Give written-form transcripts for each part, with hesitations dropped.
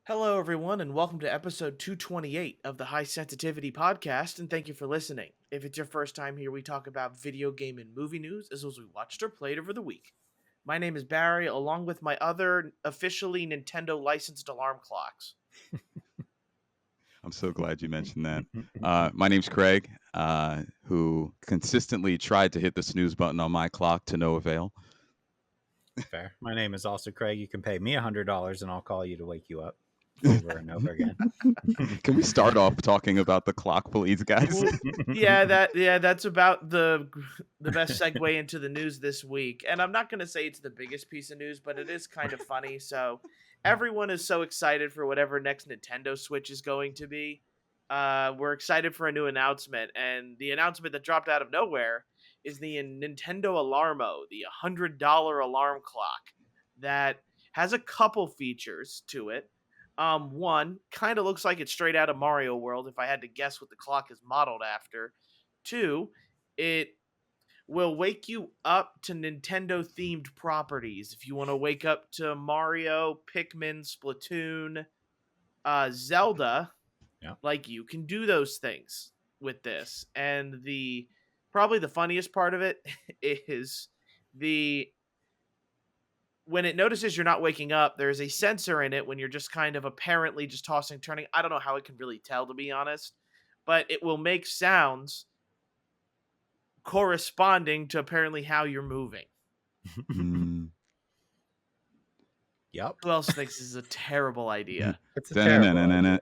Hello, everyone, and welcome to episode 228 of the High Sensitivity Podcast, and thank you for listening. If it's your first time here, we talk about video game and movie news, as well as we watched or played over the week. My name is Barry, along with my other officially Nintendo licensed alarm clocks. I'm so glad you mentioned that. My name's Craig, who consistently tried to hit the snooze button on my clock to no avail. Fair. My name is also Craig. You can pay me $100 and I'll call you to wake you up over and over again. Can we start off talking about the clock, please, guys? That's about the best segue into the news this week. And I'm not going to say it's the biggest piece of news, but it is kind of funny. So everyone is so excited for whatever next Nintendo Switch is going to be. We're excited for a new announcement, and the announcement that dropped out of nowhere is the Nintendo Alarmo, the $100 alarm clock that has a couple features to it. One, kind of looks like it's straight out of Mario World, if I had to guess what the clock is modeled after. Two, it will wake you up to Nintendo-themed properties. If you want to wake up to Mario, Pikmin, Splatoon, Zelda, like, you can do those things with this. And probably the funniest part of it is when it notices you're not waking up, there's a sensor in it when you're just kind of apparently just tossing, turning. I don't know how it can really tell, to be honest, but it will make sounds corresponding to apparently how you're moving. Yep. Who else thinks this is a terrible idea? It's a terrible idea.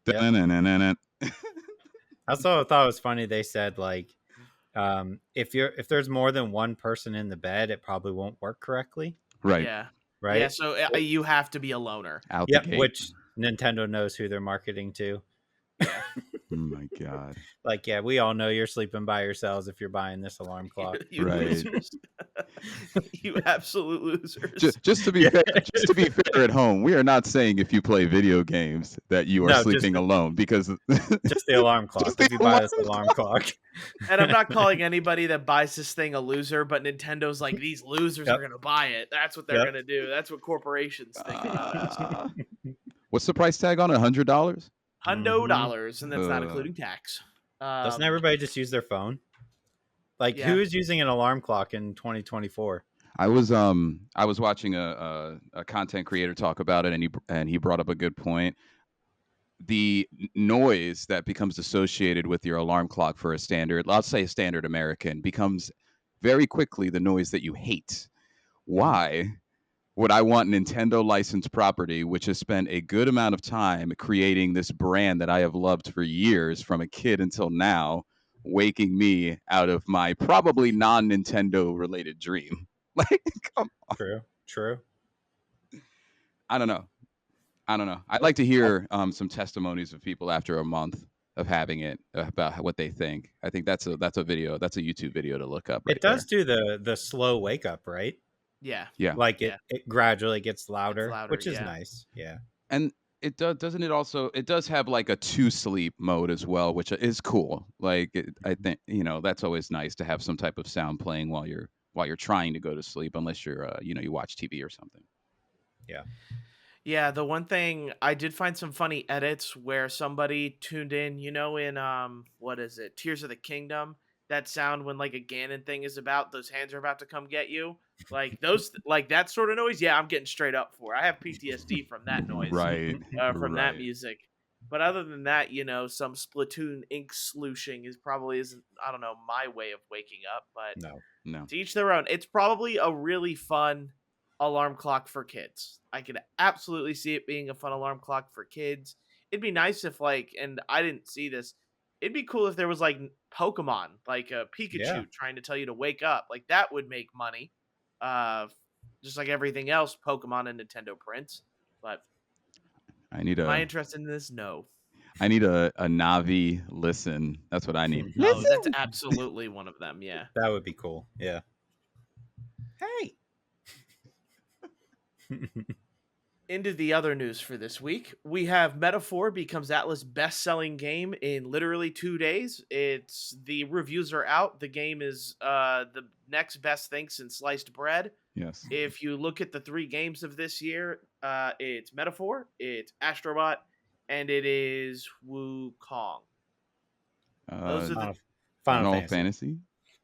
Yep. I also thought it was funny. They said, like, if there's more than one person in the bed, it probably won't work correctly. Right. Yeah. Right. Yeah. So you have to be a loner. Yep. Which Nintendo knows who they're marketing to. Yeah. Oh my God. Like, yeah, we all know you're sleeping by yourselves if you're buying this alarm clock. You right. Losers. You absolute losers. Just to be fair, at home, we are not saying if you play video games that you are sleeping alone, because just the alarm clock. If you buy this alarm clock. And I'm not calling anybody that buys this thing a loser, but Nintendo's like, these losers are going to buy it. That's what they're going to do. That's what corporations think about it. What's the price tag on $100? $100, and that's not including tax. Doesn't everybody just use their phone? Like, who is using an alarm clock in 2024? I was watching a content creator talk about it, and he brought up a good point. The noise that becomes associated with your alarm clock for a standard, let's say a standard American, becomes very quickly the noise that you hate. Why would I want Nintendo licensed property, which has spent a good amount of time creating this brand that I have loved for years, from a kid until now, waking me out of my probably non-Nintendo related dream? Like, come on. True. I don't know. I'd like to hear some testimonies of people after a month of having it about what they think. I think that's a video. That's a YouTube video to look up. It does do the slow wake up, right? Yeah. Like it gradually gets louder, which is yeah. nice. Yeah. And it doesn't it also, it does have like a 2 sleep mode as well, which is cool. Like, I think, that's always nice to have some type of sound playing while you're trying to go to sleep, unless you're you watch TV or something. Yeah. Yeah, the one thing, I did find some funny edits where somebody tuned in, in what is it, Tears of the Kingdom, that sound when like a Ganon thing is about, those hands are about to come get you, like those, like that sort of noise. Yeah, I'm getting straight up for. I have PTSD from that noise, right? From that music. But other than that, some Splatoon ink slooshing isn't, I don't know, my way of waking up. But no, to each their own. It's probably a really fun alarm clock for kids. I could absolutely see it being a fun alarm clock for kids. It'd be nice if, like, and I didn't see this, it'd be cool if there was like Pokemon, like a Pikachu trying to tell you to wake up. Like, that would make money. Just like everything else Pokemon and Nintendo prints. But am I interested in this? No. I need a Navi listen. That's what I need. Oh, that's absolutely one of them. Yeah. That would be cool. Yeah. Hey. Into the other news for this week, we have Metaphor becomes Atlas' best-selling game in literally 2 days. The reviews are out. The game is the next best thing since sliced bread. Yes. If you look at the 3 games of this year, it's Metaphor, it's Astrobot, and it is Wukong. Those are the Final Fantasy.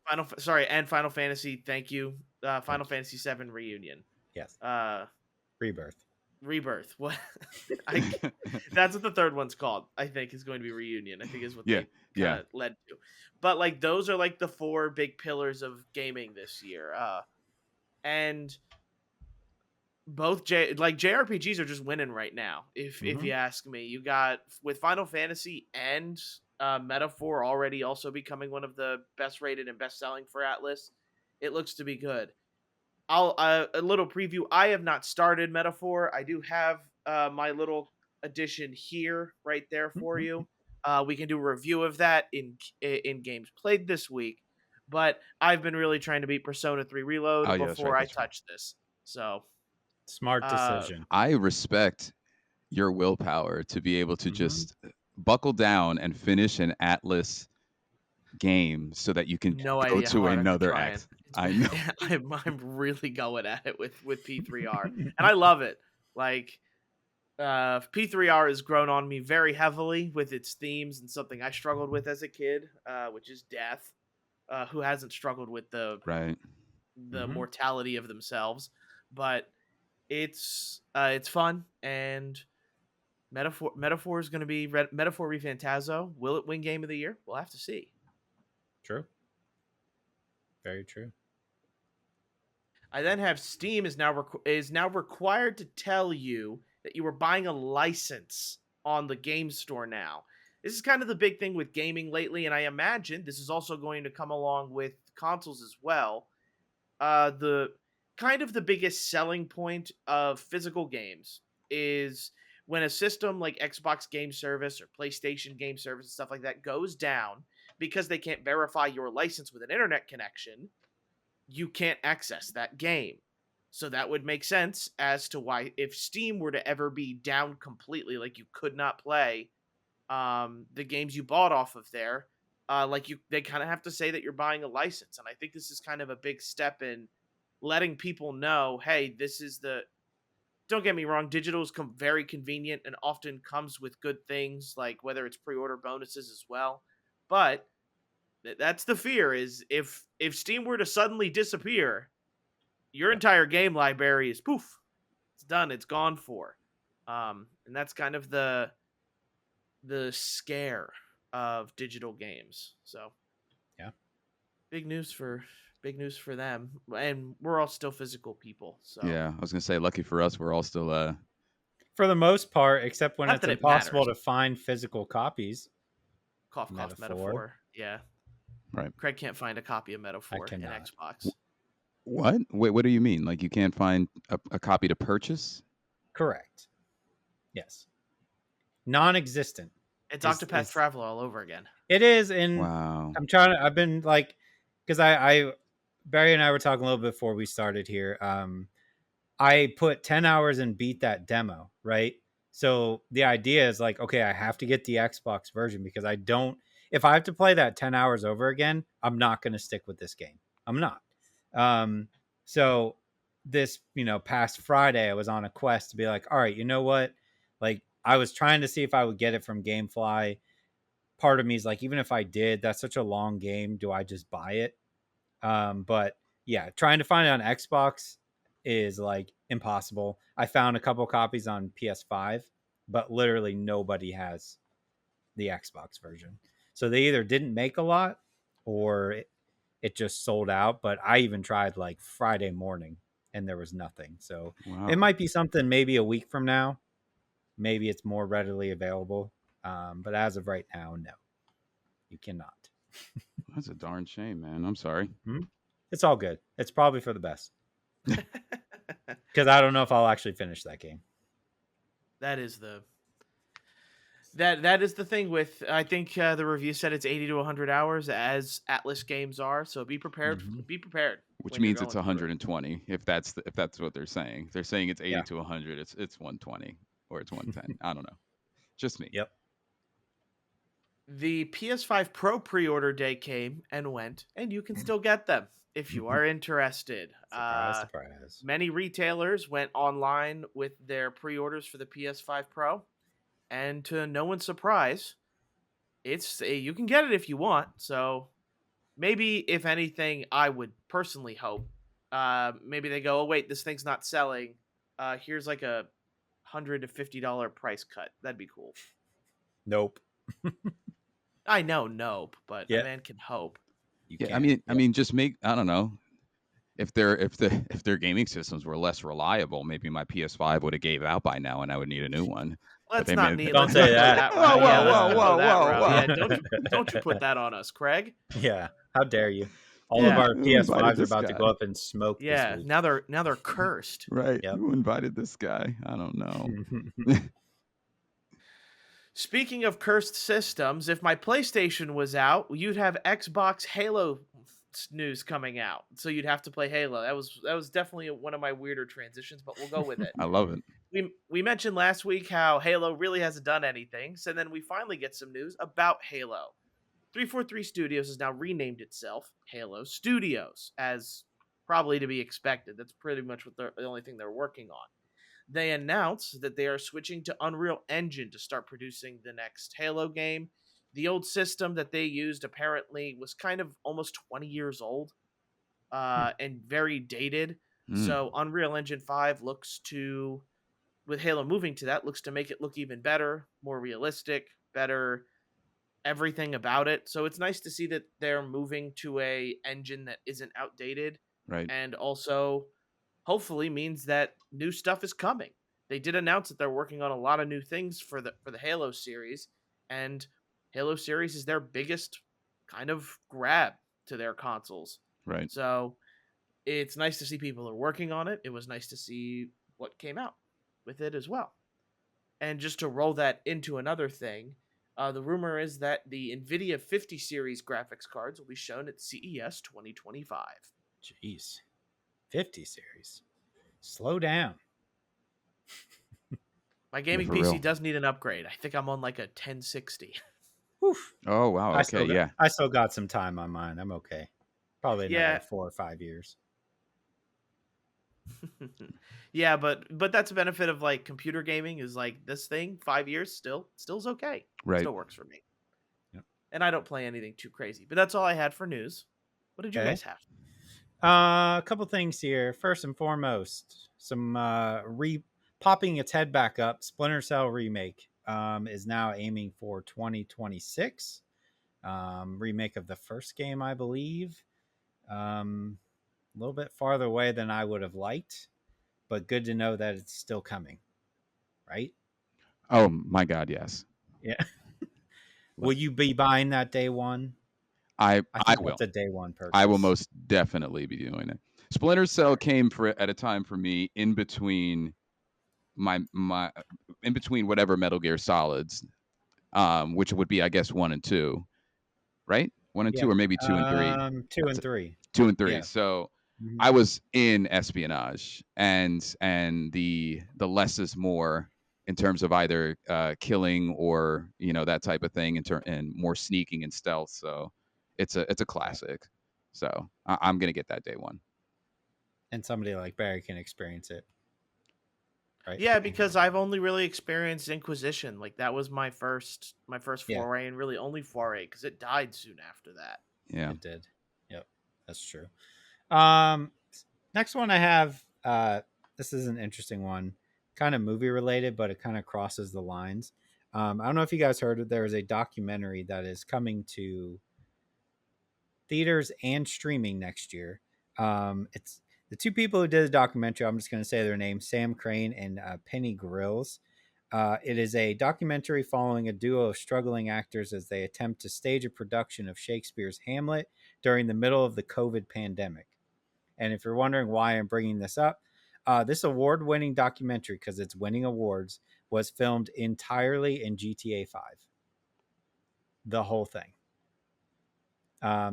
Final Fantasy. Thank you, Final Fantasy VII Reunion. Yes. Rebirth. What? That's what the third one's called. I think is going to be Reunion. I think is what they led to. But like those are like the 4 big pillars of gaming this year. And both JRPGs are just winning right now. If you ask me, you got with Final Fantasy and Metaphor already also becoming one of the best rated and best selling for Atlas. It looks to be good. A little preview. I have not started Metaphor. I do have my little edition here, right there for you. We can do a review of that in games played this week. But I've been really trying to beat Persona 3 Reload before I touch this. So smart decision. I respect your willpower to be able to just buckle down and finish an Atlas game so that you can go to another act. I know. I'm really going at it with P3R, and I love it. Like P3R has grown on me very heavily with its themes and something I struggled with as a kid, which is death. Who hasn't struggled with the mortality of themselves? But it's fun, and Metaphor is going to be Metaphor ReFantazio. Will it win Game of the Year? We'll have to see. True. Very true. I then have Steam is now required to tell you that you are buying a license on the game store now. This is kind of the big thing with gaming lately, and I imagine this is also going to come along with consoles as well. The biggest selling point of physical games is when a system like Xbox Game Service or PlayStation Game Service and stuff like that goes down because they can't verify your license with an internet connection, you can't access that game. So that would make sense as to why if Steam were to ever be down completely, like you could not play the games you bought off of there, they kind of have to say that you're buying a license. And I think this is kind of a big step in letting people know, hey, this is don't get me wrong, digital is very convenient and often comes with good things, like whether it's pre-order bonuses as well. But that's the fear, is if Steam were to suddenly disappear, your entire game library is poof. It's done. It's gone for. And that's kind of the scare of digital games. So, yeah, big news for them. And we're all still physical people. So yeah, I was gonna say, lucky for us, we're all still for the most part, except when Not it's that it impossible matters. to find physical copies. Cough, Metaphor. Yeah. Right. Craig can't find a copy of Metaphor in Xbox. What? Wait, what do you mean? Like you can't find a copy to purchase? Correct. Yes. Non-existent. It's Octopath Traveler all over again. It is, and wow. I've been like, because Barry and I were talking a little bit before we started here. I put 10 hours and beat that demo, right? So the idea is like, okay, I have to get the Xbox version because if I have to play that 10 hours over again, I'm not going to stick with this game. I'm not. So this, past Friday, I was on a quest to be like, all right, you know what? Like, I was trying to see if I would get it from GameFly. Part of me is like, even if I did, that's such a long game. Do I just buy it? But yeah, trying to find it on Xbox is like impossible. I found a couple copies on PS5, but literally nobody has the Xbox version. So they either didn't make a lot or it just sold out. But I even tried like Friday morning and there was nothing. So It might be something maybe a week from now. Maybe it's more readily available. But as of right now, no, you cannot. That's a darn shame, man. I'm sorry. It's all good. It's probably for the best. Because I don't know if I'll actually finish that game. That is That is the thing with, I think the review said it's 80 to 100 hours, as Atlas games are. So be prepared. Be prepared Which when you're means it's going through it. 120 if that's what they're saying. They're saying it's 80 Yeah. to 100. It's 120 or it's 110. I don't know. Just me. Yep. The PS5 Pro pre-order day came and went, and you can still get them if you are interested. Surprise, surprise. Many retailers went online with their pre-orders for the PS5 Pro, and to no one's surprise, you can get it if you want. So maybe, if anything, I would personally hope maybe they go, oh wait, this thing's not selling. Here's like a $100 to $50 price cut. That'd be cool. Nope. I know, nope, but Yeah. a man can hope. I mean, just make, I don't know, if their gaming systems were less reliable, maybe my PS5 would have gave out by now, and I would need a new one. Let's they not may- need. Don't let's say not go that. route. Whoa, Yeah, whoa, let's whoa, not go whoa, that whoa, route. whoa. Yeah, don't you put that on us, Craig? Yeah. How dare you? All Yeah. of our Who invited PS5s are this about to guy? go up in smoke Yeah, this week. now they're cursed. Right. Yep. Who invited this guy? I don't know. Speaking of cursed systems, if my PlayStation was out, you'd have Xbox Halo news coming out, so you'd have to play Halo. That was definitely one of my weirder transitions, but we'll go with it. I love it. We mentioned last week how Halo really hasn't done anything, so then we finally get some news about Halo. 343 Studios has now renamed itself Halo Studios, as probably to be expected. That's pretty much what the only thing they're working on. They announced that they are switching to Unreal Engine to start producing the next Halo game. The old system that they used apparently was kind of almost 20 years old and very dated. So Unreal Engine 5 looks to, with Halo moving to that, looks to make it look even better, more realistic, better everything about it. So it's nice to see that they're moving to a engine that isn't outdated, Right. and also hopefully means that new stuff is coming. They did announce that they're working on a lot of new things for the Halo series, and Halo series is their biggest kind of grab to their consoles. Right. So it's nice to see people are working on it. It was nice to see what came out with it as well. And just to roll that into another thing, the rumor is that the NVIDIA 50 series graphics cards will be shown at CES 2025. Jeez. 50 series. Slow down. My gaming for PC real. does need an upgrade. I think I'm on like a 1060. Oof. Oh wow. Okay. I still got some time on mine. I'm okay. Probably another Yeah. 4 or 5 years. Yeah, but that's a benefit of like computer gaming, is like this thing 5 years still's okay. Right. Still works for me. Yep. And I don't play anything too crazy. But that's all I had for news. What did you Okay. guys have? A couple things here. First and foremost, some popping its head back up. Splinter Cell remake is now aiming for 2026. Remake of the first game, I believe. A little bit farther away than I would have liked, but good to know that it's still coming. Right? Oh my God. Yes. Yeah. Will you be buying that day one? I think will. It's a day one purchase. I will most definitely be doing it. Splinter Cell came at a time for me in between in between whatever Metal Gear Solids, which would be, I guess, 1 and 2, right? 1 and 2, or maybe 2 and 3. 2 and 3. 2 and 3. Yeah. So Mhm. I was in espionage, and the less is more in terms of either killing or that type of thing, and more sneaking and stealth. So it's a classic. So I'm gonna get that day one. And somebody like Barry can experience it. Right? Yeah, because I've only really experienced Inquisition. Like that was my first Yeah. foray, and really only foray, because it died soon after that. Yeah. It did. Yep, that's true. Next one I have. This is an interesting one, kind of movie related, but it kind of crosses the lines. I don't know if you guys heard it. There is a documentary that is coming to theaters and streaming next year. It's the two people who did the documentary. I'm just going to say their names: Sam Crane and Penny Grills. It is a documentary following a duo of struggling actors as they attempt to stage a production of Shakespeare's Hamlet during the middle of the COVID pandemic. And if you're wondering why I'm bringing this up, this award-winning documentary, because it's winning awards, was filmed entirely in GTA 5. The whole thing.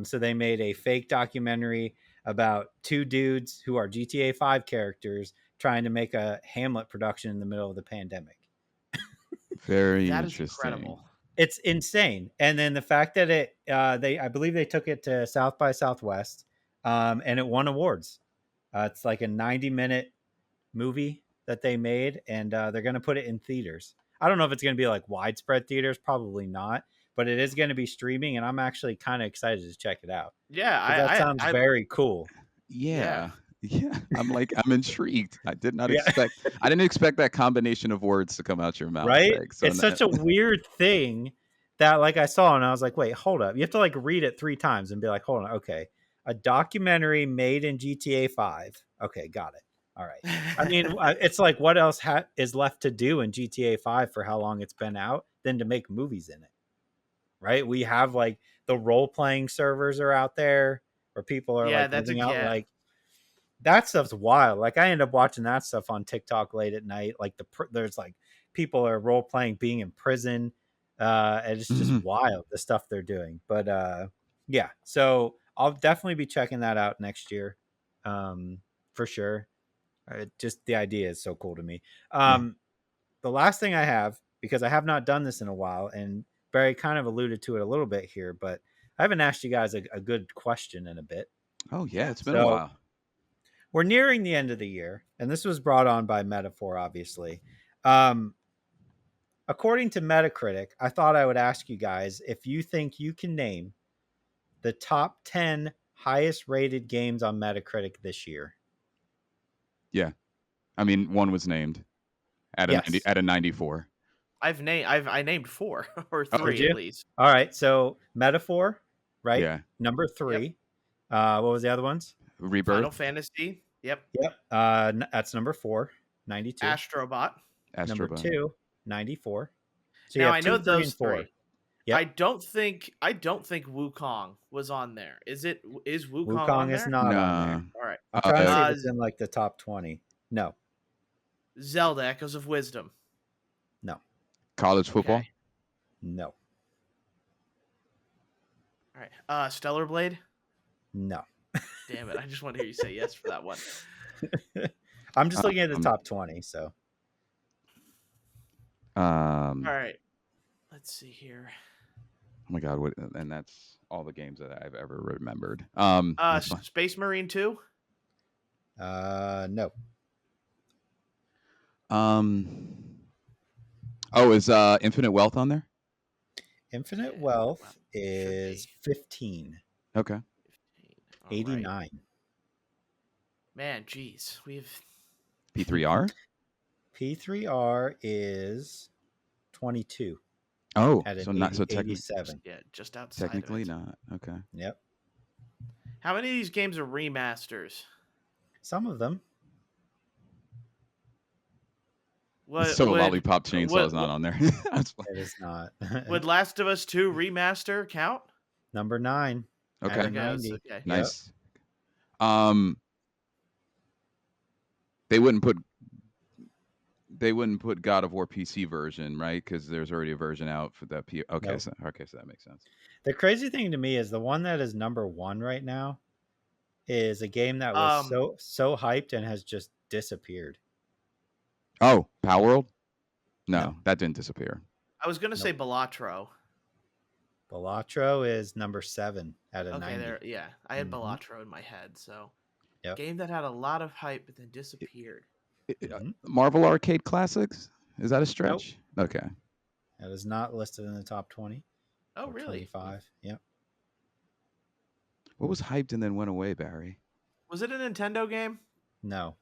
So they made a fake documentary about two dudes who are GTA 5 characters trying to make a Hamlet production in the middle of the pandemic. Very That is interesting. incredible. It's insane. And then the fact that I believe they took it to South by Southwest, and it won awards. It's like a 90-minute movie that they made, and they're going to put it in theaters. I don't know if it's going to be like widespread theaters, probably not, but it is going to be streaming, and I'm actually kind of excited to check it out. Yeah, That sounds very cool. Yeah. I'm intrigued. I didn't Yeah. expect that combination of words to come out your mouth. Right? Greg. So it's such a weird thing that like I saw and I was like, wait, hold up. You have to like read it 3 times and be like, hold on, okay. A documentary made in GTA 5. Okay, got it. All right. I mean, it's like what else is left to do in GTA 5 for how long it's been out than to make movies in it. Right? We have like the role-playing servers are out there where people are like living out like that stuff's wild. Like I end up watching that stuff on TikTok late at night. Like there's like people are role playing being in prison. And it's just wild the stuff they're doing. But yeah, so I'll definitely be checking that out next year, for sure. Just the idea is so cool to me. The last thing I have, because I have not done this in a while, and Barry kind of alluded to it a little bit here, but I haven't asked you guys a good question in a bit. Oh yeah, it's been a while. We're nearing the end of the year, and this was brought on by Metaphor, obviously. According to MetaCritic, I thought I would ask you guys if you think you can name the top 10 highest rated games on Metacritic this year. Yeah. I mean, one was named at a 94. I named 4 or 3 at least. All right, so Metaphor, right? Yeah. Number 3. Yep. What was the other ones? Rebirth. Final Fantasy. Yep. That's number 4, 92. Astrobot. Number 2, 94. So now I know those 3. 3. Yep. I don't think Wukong was on there. Is Wukong on there? Is not on there. All right. I'm trying to see if it's in like the top 20. No. Zelda Echoes of Wisdom. No. College football? Okay. No. All right. Stellar Blade? No. Damn it. I just want to hear you say yes for that one. I'm just looking at the top 20, so. All right. Let's see here. Oh my God. And that's all the games that I've ever remembered. Space Marine 2? No. Is Infinite Wealth on there? Infinite Wealth is 15. Okay. 89. Right. Man, geez. We've P3R? P3R is 22. Oh, so not so 87. Yeah, just outside. Technically not. Okay. Yep. How many of these games are remasters? Some of them. Lollipop Chainsaw is not on there. It is not. Would Last of Us 2 remaster count? Number 9. Okay. 90. Okay. Nice. Yep. They wouldn't put God of War PC version, right? Because there's already a version out for that. Okay, nope. So that makes sense. The crazy thing to me is the one that is number 1 right now is a game that was so hyped and has just disappeared. Oh, Power World? No, that didn't disappear. I was gonna say Balatro. Balatro is number 7 at a 90. There, yeah, I had Balatro in my head. So, game that had a lot of hype but then disappeared. Marvel Arcade Classics? Is that a stretch? Nope. Okay. That is not listed in the top 20. Oh, really? 25. Yep. What was hyped and then went away, Barry? Was it a Nintendo game? No.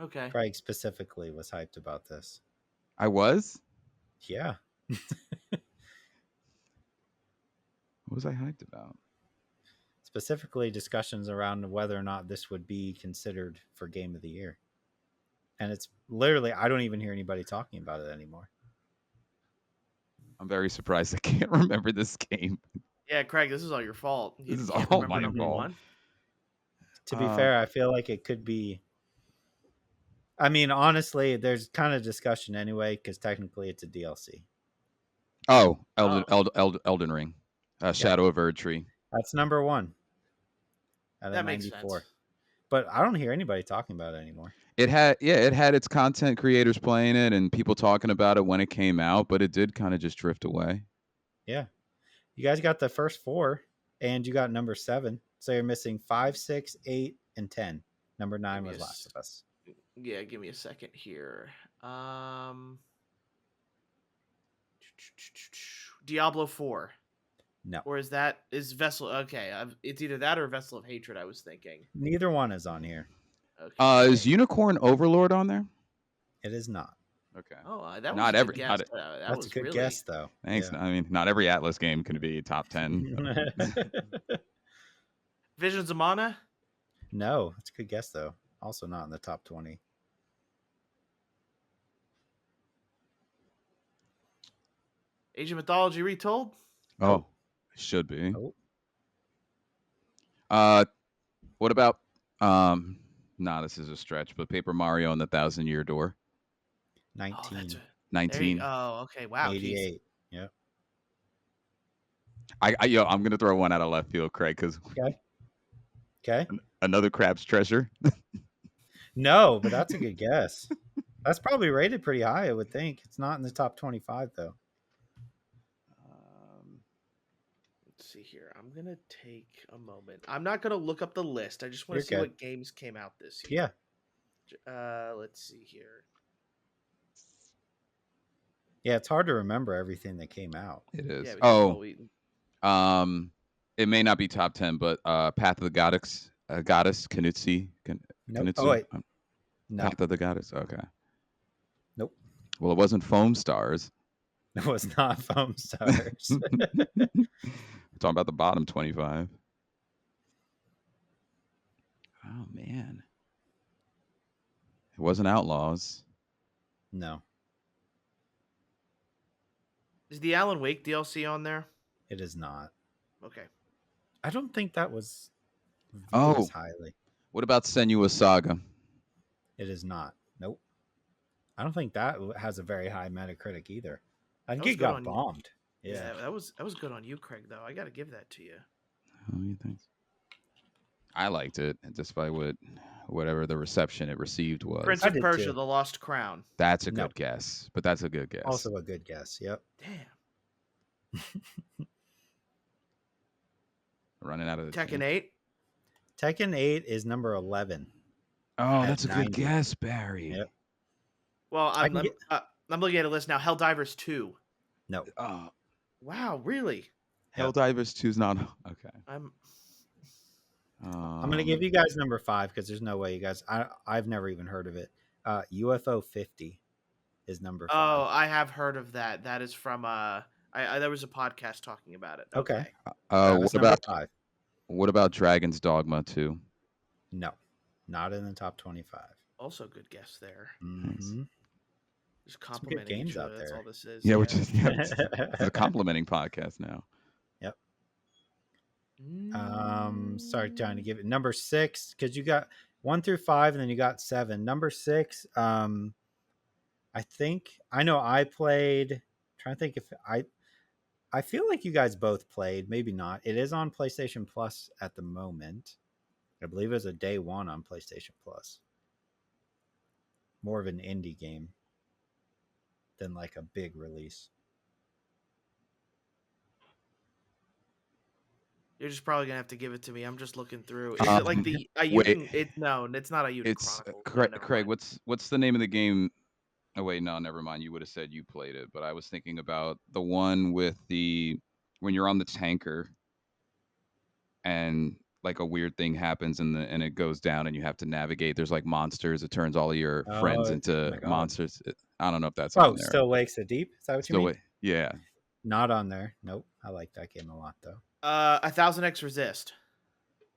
Okay. Craig specifically was hyped about this. I was? Yeah. What was I hyped about? Specifically discussions around whether or not this would be considered for Game of the Year. And it's literally, I don't even hear anybody talking about it anymore. I'm very surprised I can't remember this game. Yeah, Craig, this is all your fault. This is all my fault. To be fair, I feel like it could be I mean, honestly, there's kind of discussion anyway because technically it's a DLC. Oh, Oh. Elden Ring, Shadow of Erdtree. That's number 1 out of That makes 94. sense. But I don't hear anybody talking about it anymore. It had its content creators playing it and people talking about it when it came out, but it did kind of just drift away. Yeah. You guys got the first 4 and you got number 7. So you're missing 5, 6, 8, and 10. Number 9 was Last of Us. Yeah, give me a second here. Diablo 4. No. Or is Vessel? Okay, it's either that or Vessel of Hatred. I was thinking. Neither one is on here. Okay. Is Unicorn Overlord on there? It is not. Okay. Oh, that was Not a every- good not guess. it- That That's was a good really... guess, though. Thanks. Yeah. I mean, not every Atlas game can be top 10. Visions of Mana? No, it's a good guess, though. Also not in the top 20. Age of Mythology Retold? Oh, should be. Oh. What about this is a stretch, but Paper Mario and the Thousand-Year Door. 19. 19. Oh, okay. Wow. 88. Yep. I'm gonna throw one out of left field, Craig, because Okay. another Crab's Treasure. No, but that's a good guess. That's probably rated pretty high, I would think. It's not in the top 25, though. Let's see here. I'm gonna take a moment. I'm not gonna look up the list. I just want You're to see good. what games came out this year. Yeah. Let's see here. Yeah, it's hard to remember everything that came out. It is. Yeah, because, It may not be top 10, but Path of the Goddess, Knutsi. Nope. Knutsu? Oh, wait. No. Path of the Goddess. Okay. Nope. Well, it wasn't Foam Stars. It was not Foam Stars. We're talking about the bottom 25. Oh man. It wasn't Outlaws. No, is the Alan Wake DLC on there? it is not. Okay. I don't think that was viewed Oh. as highly. What about Senua's Saga? It is not. Nope. I don't think that has a very high Metacritic either. I think was it good got on you. bombed. Yeah. That was good on you, Craig. Though I got to give that to you. What do you think? I liked it, despite whatever the reception it received was. Prince I of did Persia: too. The Lost Crown. That's a No. good guess, but that's a good guess. Also a good guess. Yep. Damn. Running out of the Tekken 8. Tekken 8 is number 11. Oh, at that's a 90. good guess, Barry. Yep. Well, I'm can looking at a list now. Helldivers 2. No. Oh, Wow, really? Helldivers 2's not okay. I'm I'm gonna give you guys number 5 because there's no way you guys. I've never even heard of it. UFO 50 is number 5. Oh, I have heard of that. That is from there was a podcast talking about it. Okay. What number about 5? what about Dragon's Dogma 2? No, not in the top 25. Also, good guess there. Mhm. Just complimenting games each other. out That's there. all this is. Yeah, which is it's a complimenting podcast now. Yep. Sorry, trying to give it number 6 because you got 1 through 5 and then you got 7. Number 6. I think I know I played. Trying to think if I feel like you guys both played. Maybe not. It is on PlayStation Plus at the moment. I believe it was a day 1 on PlayStation Plus. More of an indie game than like a big release. You're just probably gonna have to give it to me. I'm just looking through. Is it like the Ayuden? No, it's not Ayuden It's Chronicles. Craig. What's the name of the game? Oh wait, no, never mind. You would have said you played it, but I was thinking about the one with when you're on the tanker and like a weird thing happens and it goes down and you have to navigate. There's like monsters. It turns all of your friends into monsters. I don't know if that's on there. Still Wakes the Deep. Is that what you mean? Yeah. Not on there. Nope. I like that game a lot though. 1000X Resist.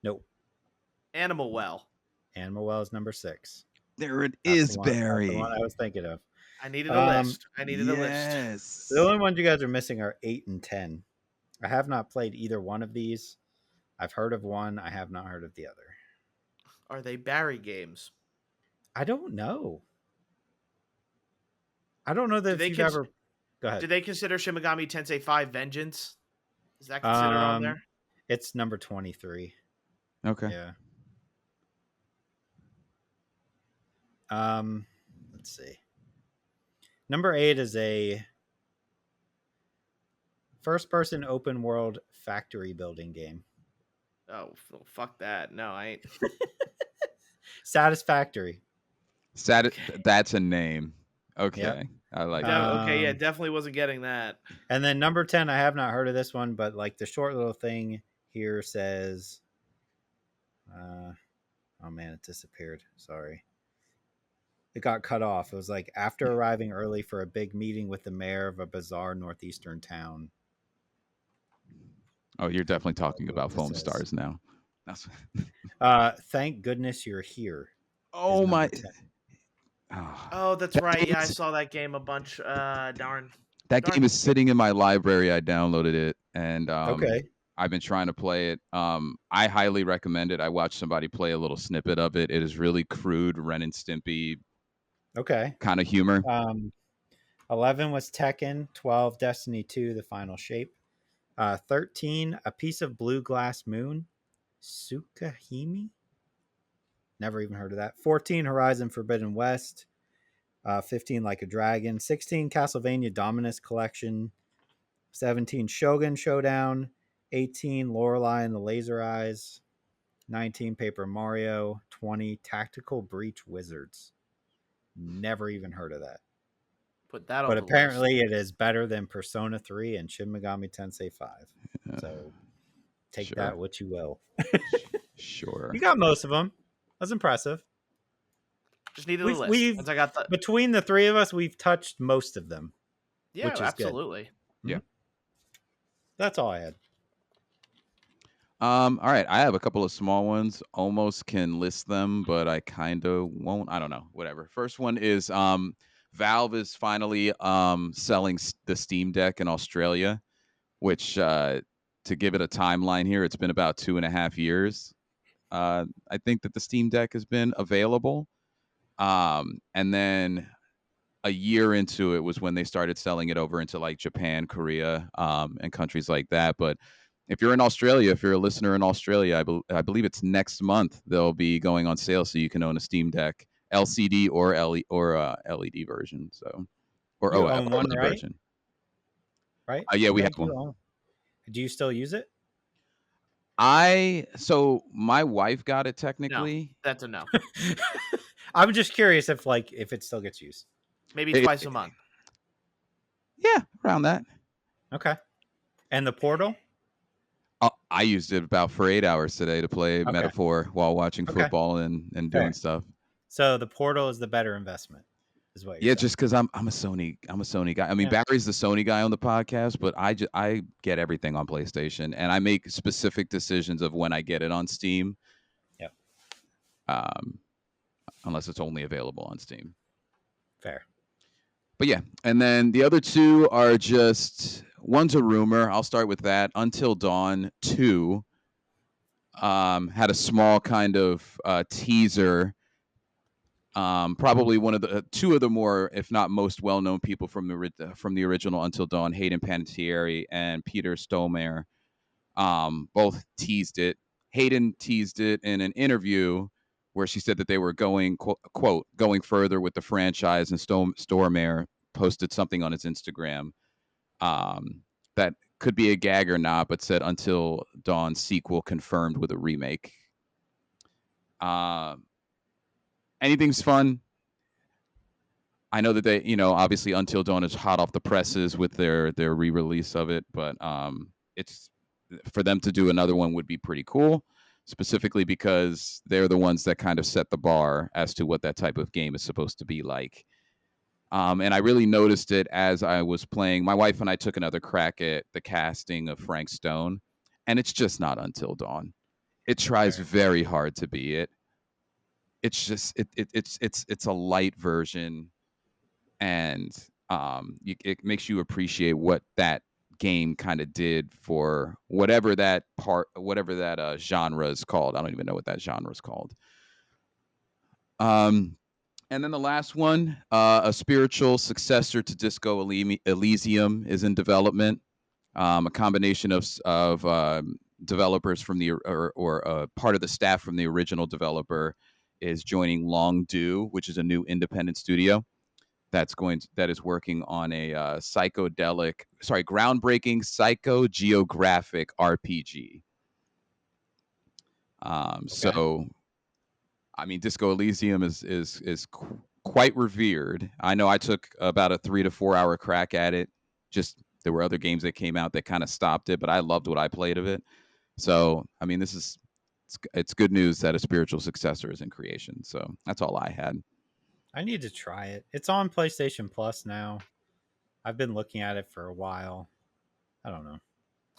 Nope. Animal Well. Animal Well is number 6. There it That's is, the one, Barry. That's the one I was thinking of. I needed a list. I needed a list. Yes. The only ones you guys are missing are 8 and 10. I have not played either one of these. I've heard of one. I have not heard of the other. Are they Barry games? I don't know. I don't know that Do if they you've cons- ever. Go do ahead. they consider Shin Megami Tensei 5 Vengeance? Is that considered on there? It's number 23. Okay. Yeah. Let's see. Number 8 is a first-person open world factory building game. Oh, fuck that. No, I ain't. Satisfactory. That's a name. Okay. Yep. I like Okay, yeah, that. definitely wasn't getting that. And then number 10, I have not heard of this one, but like the short little thing here says, oh man, it disappeared. Sorry. It got cut off. It was like after arriving early for a big meeting with the mayor of a bizarre northeastern town. Oh, you're definitely talking That's about what Foam this Stars now. That's Thank goodness you're here. oh my. 10. Oh, that's right. Yeah, I saw that game a bunch. Darn. That game is sitting in my library. I downloaded it, and Okay. I've been trying to play it. I highly recommend it. I watched somebody play a little snippet of it. It is really crude, Ren and Stimpy Okay. kind of humor. 11 was Tekken. 12, Destiny 2, The Final Shape. 13, A Piece of Blue Glass Moon. Tsukahime? Never even heard of that. 14, Horizon Forbidden West. 15, Like a Dragon. 16, Castlevania Dominus Collection. 17, Shogun Showdown. 18, Lorelei and the Laser Eyes. 19, Paper Mario. 20, Tactical Breach Wizards. Never even heard of that. Put that on But the apparently list. it is better than Persona 3 and Shin Megami Tensei 5. So take that what you will. Sure. You got most of them. That's impressive. Just needed a list. Once I got the... Between the three of us, we've touched most of them. Yeah, which is absolutely. Good. Yeah. That's all I had. All right. I have a couple of small ones. Almost can list them, but I kind of won't. I don't know. Whatever. First one is Valve is finally selling the Steam Deck in Australia, which to give it a timeline here, it's been about 2.5 years. I think that the Steam Deck has been available. And then a year into it was when they started selling it over into like Japan, Korea, and countries like that. But if you're in Australia, if you're a listener in Australia, I believe it's next month they'll be going on sale, so you can own a Steam Deck LCD or LED version. So, or You own one, OLED right? version. Right? Yeah, we have one. Do you still use it? So my wife got it technically. No, that's a no. I'm just curious if it still gets used. Maybe twice a month. Yeah, around that. Okay. And the Portal? I used it about for 8 hours today to play Metaphor while watching football and doing stuff. So the Portal is the better investment, is what you're saying. Just because I'm a Sony guy. I mean, Barry's the Sony guy on the podcast, but I get everything on PlayStation, and I make specific decisions of when I get it on Steam. Yep. Unless it's only available on Steam. Fair. But yeah, and then the other two are just one's a rumor. I'll start with that. Until Dawn 2 had a small kind of teaser. Probably one of the two of the more, if not most, well-known people from the original Until Dawn, Hayden Panettiere and Peter Stormare, both teased it. Hayden teased it in an interview where she said that they were going, quote, going further with the franchise, and Stormare posted something on his Instagram that could be a gag or not, but said Until Dawn sequel confirmed with a remake. Anything's fun. I know that they, obviously Until Dawn is hot off the presses with their re-release of it, but it's for them to do another one would be pretty cool, specifically because they're the ones that kind of set the bar as to what that type of game is supposed to be like. And I really noticed it as I was playing. My wife and I took another crack at the casting of Frank Stone, and it's just not Until Dawn. It tries very hard to be it. It's just it's a light version, and it makes you appreciate what that game kind of did for whatever that genre is called. I don't even know what that genre is called. And then the last one, a spiritual successor to Disco Elysium is in development. A combination of developers from the or part of the staff from the original developer is joining Long Do, which is a new independent studio that is working on a groundbreaking psychogeographic RPG. Okay. So I mean, Disco Elysium is quite revered. I know I took about a 3 to 4 hour crack at it. Just there were other games that came out that kind of stopped it, but I loved what I played of it. So I mean, it's good news that a spiritual successor is in creation. So that's all I had. I need to try it. It's on PlayStation Plus now. I've been looking at it for a while. I don't know.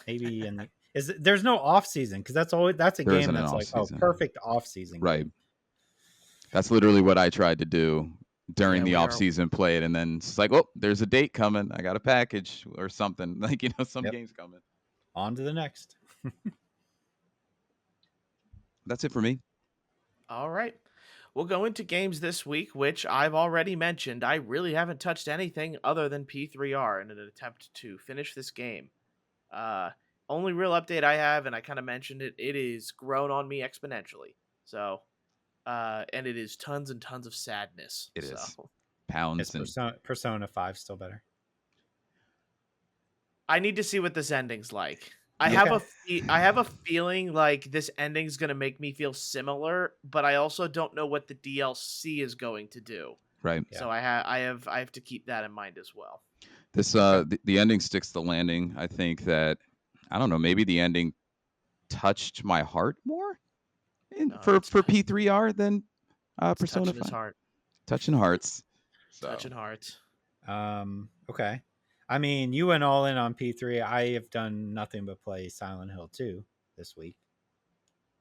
Maybe there's no off season because that's a There game isn't an that's off like season, perfect off season right? game. That's literally what I tried to do during Yeah, the we off are. season. Play it, and then it's like, oh, there's a date coming. I got a package or something. Like some Yep. games coming. On to the next. That's it for me. All right. We'll go into games this week, which I've already mentioned. I really haven't touched anything other than P3R in an attempt to finish this game. Only real update I have, and I kind of mentioned it, it is grown on me exponentially. So, and it is tons and tons of sadness. It so. is. Pounds It's and Persona 5 still better. I need to see what this ending's like. I Okay. have a feeling like this ending's going to make me feel similar, but I also don't know what the DLC is going to do. right. So I have to keep that in mind as well. This Okay. the ending sticks the landing. I think that I don't know, maybe the ending touched my heart more No, for P3R than it's Persona touching his 5. heart. Touching hearts. So Touching hearts. Okay. I mean, you went all in on P3. I have done nothing but play Silent Hill 2 this week.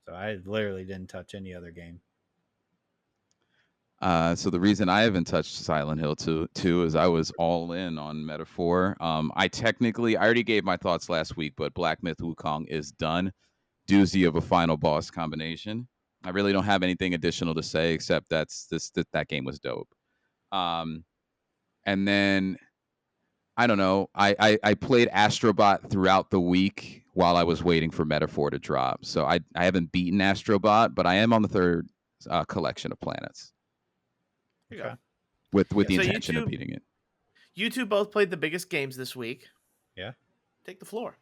So I literally didn't touch any other game. So the reason I haven't touched Silent Hill 2 is I was all in on Metaphor. I already gave my thoughts last week, but Black Myth Wukong is done. Doozy of a final boss combination. I really don't have anything additional to say except that game was dope. And then I don't know. I played Astrobot throughout the week while I was waiting for Metaphor to drop. So I haven't beaten Astrobot, but I am on the third collection of planets Here you go. with Yeah. the So intention of beating it. You two both played the biggest games this week. Yeah. Take the floor.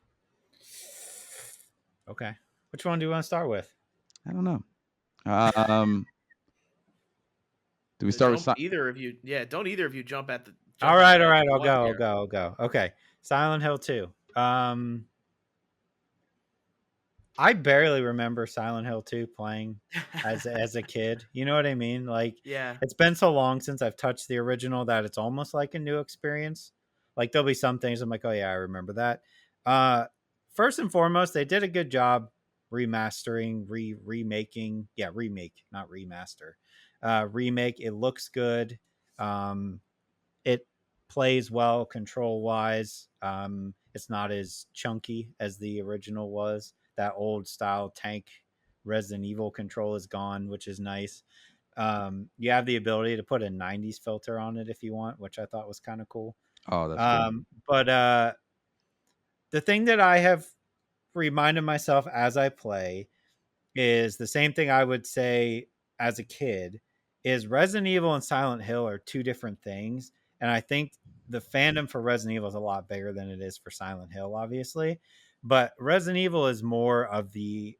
Okay. Which one do you want to start with? I don't know. Do we start with either of you? Yeah, don't either of you jump at the. All right. I'll I'll go. Okay. Silent Hill 2. I barely remember Silent Hill 2 playing as a kid. You know what I mean? Like, Yeah. it's been so long since I've touched the original that it's almost like a new experience. Like, there'll be some things I'm like, oh yeah, I remember that. First and foremost, they did a good job remastering, remaking. Yeah, remake, not remaster. Remake. It looks good. It plays well control wise. It's not as chunky as the original was. That old style tank Resident Evil control is gone, which is nice. You have the ability to put a 90s filter on it if you want, which I thought was kind of cool. Oh, that's cool. But the thing that I have reminded myself as I play is the same thing I would say as a kid is Resident Evil and Silent Hill are two different things. And I think the fandom for Resident Evil is a lot bigger than it is for Silent Hill, obviously. But Resident Evil is more of the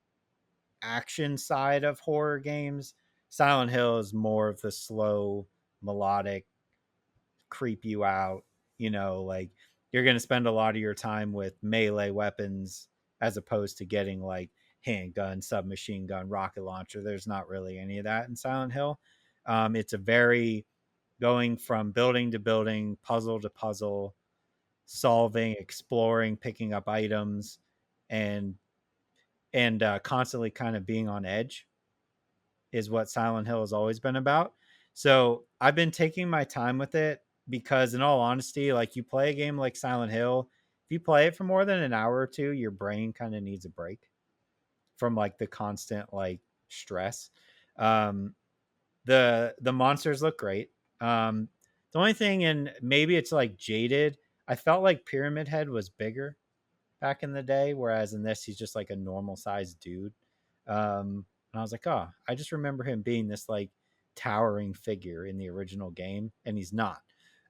action side of horror games. Silent Hill is more of the slow, melodic, creep you out. Like you're going to spend a lot of your time with melee weapons as opposed to getting like handgun, submachine gun, rocket launcher. There's not really any of that in Silent Hill. It's a very going from building to building, puzzle to puzzle, solving, exploring, picking up items, and constantly kind of being on edge is what Silent Hill has always been about. So I've been taking my time with it because, in all honesty, like you play a game like Silent Hill, if you play it for more than an hour or two, your brain kind of needs a break from like the constant like stress. The monsters look great. The only thing, and maybe it's like jaded, I felt like Pyramid Head was bigger back in the day, whereas in this he's just like a normal sized dude. And I was like, oh, I just remember him being this like towering figure in the original game, and he's not.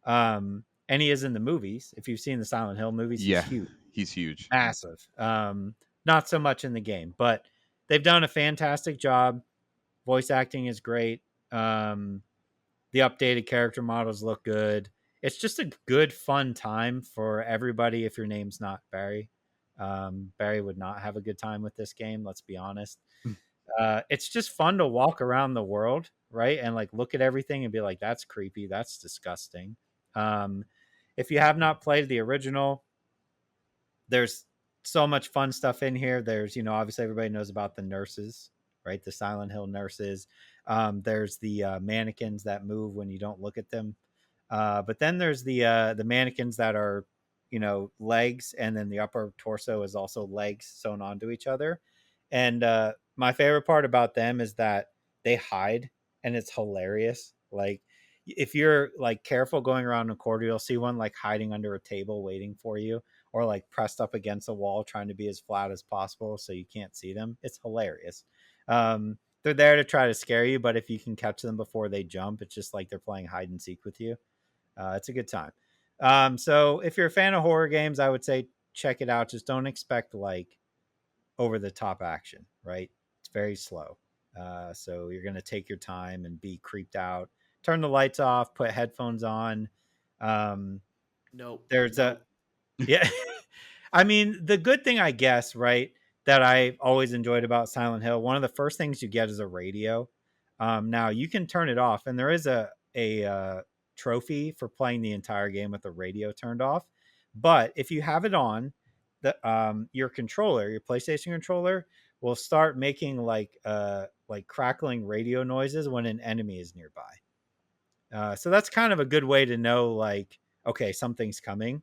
And he is in the movies. If you've seen the Silent Hill movies, he's Yeah, huge, he's huge. massive. Not so much in the game, but they've done a fantastic job. Voice acting is great. The updated character models look good. It's just a good, fun time for everybody. If your name's not Barry, Barry would not have a good time with this game. Let's be honest. It's just fun to walk around the world, right? And like look at everything and be like, that's creepy. That's disgusting. If you have not played the original, there's so much fun stuff in here. There's, obviously everybody knows about the nurses, right? The Silent Hill nurses. There's the mannequins that move when you don't look at them. But then there's the mannequins that are, legs, and then the upper torso is also legs sewn onto each other. And my favorite part about them is that they hide, and it's hilarious. Like if you're like careful going around a corridor, you'll see one like hiding under a table waiting for you, or like pressed up against a wall trying to be as flat as possible so you can't see them. It's hilarious. They're there to try to scare you, but if you can catch them before they jump, it's just like they're playing hide and seek with you. It's a good time. So if you're a fan of horror games, I would say check it out. Just don't expect like over the top action, right? It's very slow. So you're going to take your time and be creeped out. Turn the lights off, put headphones on. Nope. There's nope. yeah. I mean, the good thing, I guess, right, that I always enjoyed about Silent Hill, one of the first things you get is a radio. Now you can turn it off, and there is a trophy for playing the entire game with the radio turned off. But if you have it on, your controller, your PlayStation controller, will start making like crackling radio noises when an enemy is nearby. So that's kind of a good way to know, like, okay, something's coming.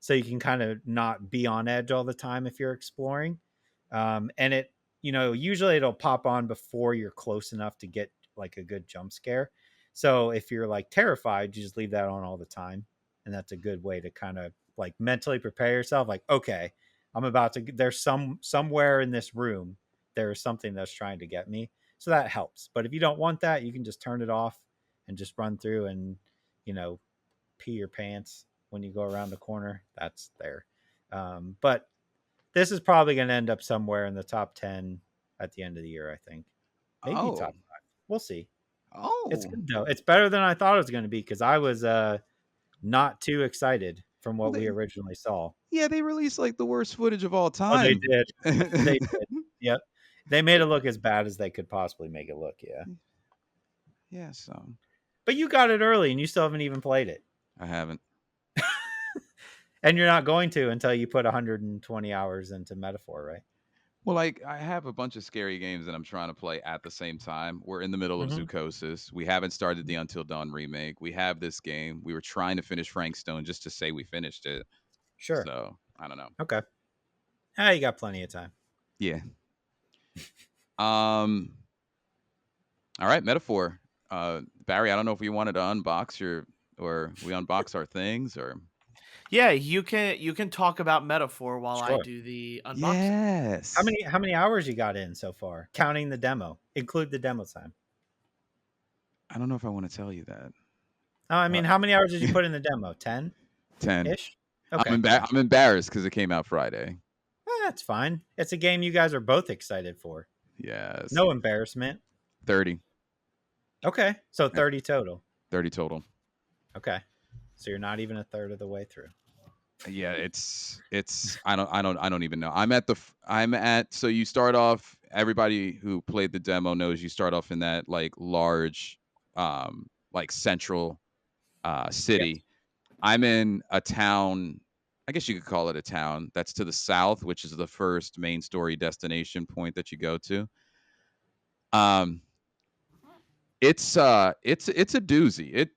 So you can kind of not be on edge all the time if you're exploring. And it, usually it'll pop on before you're close enough to get like a good jump scare. So if you're like terrified, you just leave that on all the time. And that's a good way to kind of like mentally prepare yourself. Like, okay, there's somewhere in this room, there's something that's trying to get me. So that helps. But if you don't want that, you can just turn it off and just run through and, pee your pants when you go around the corner. That's there. But this is probably going to end up somewhere in the top 10 at the end of the year, I think. Maybe top 5. We'll see. It's good though. It's better than I thought it was going to be, because I was not too excited from what we originally saw. Yeah, they released like the worst footage of all time. Oh, they did. They did. Yep. They made it look as bad as they could possibly make it look. Yeah. Yeah. So. But you got it early, and you still haven't even played it. I haven't. And you're not going to until you put 120 hours into Metaphor, right? Well, like I have a bunch of scary games that I'm trying to play at the same time. We're in the middle of Zoocosis. We haven't started the Until Dawn remake. We have this game. We were trying to finish Frank Stone just to say we finished it. Sure. So I don't know. Okay. You got plenty of time. Yeah. All right, Metaphor. Barry, I don't know if we wanted to unbox or we unbox our things, or. Yeah, you can talk about Metaphor while I do the unboxing. Yes. How many hours you got in so far, counting the demo? Include the demo time. I don't know if I want to tell you that. I mean, how many hours did you put in the demo? 10? 10-ish. Okay. I'm embarrassed because it came out Friday. That's fine. It's a game you guys are both excited for. Yes. No embarrassment. 30. Okay. So 30 total. 30 total. Okay. So you're not even a third of the way through. Yeah, it's I don't even know. So you start off, everybody who played the demo knows you start off in that like large like central city. Yes. I'm in a town, I guess you could call it a town, that's to the south, which is the first main story destination point that you go to. It's a doozy.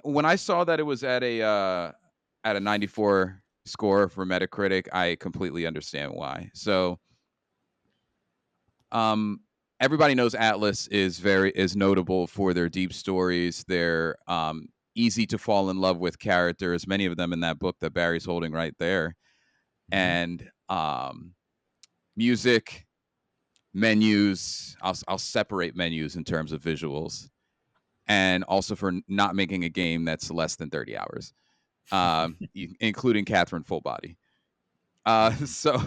When I saw that it was at a 94 score for Metacritic, I completely understand why. So, everybody knows Atlas is notable for their deep stories. They're easy to fall in love with characters. Many of them in that book that Barry's holding right there, and music, menus. I'll separate menus in terms of visuals, and also for not making a game that's less than 30 hours, including Catherine Full Body. So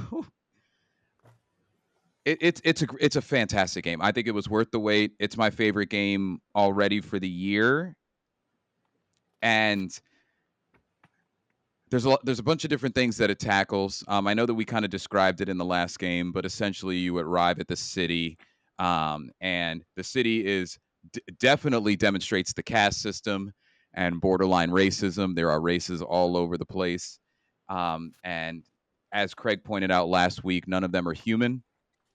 it's a fantastic game. I think it was worth the wait. It's my favorite game already for the year, and there's a bunch of different things that it tackles. I know that we kind of described it in the last game, but essentially you arrive at the city, and the city is definitely demonstrates the caste system and borderline racism. There are races all over the place, and as Craig pointed out last week, none of them are human,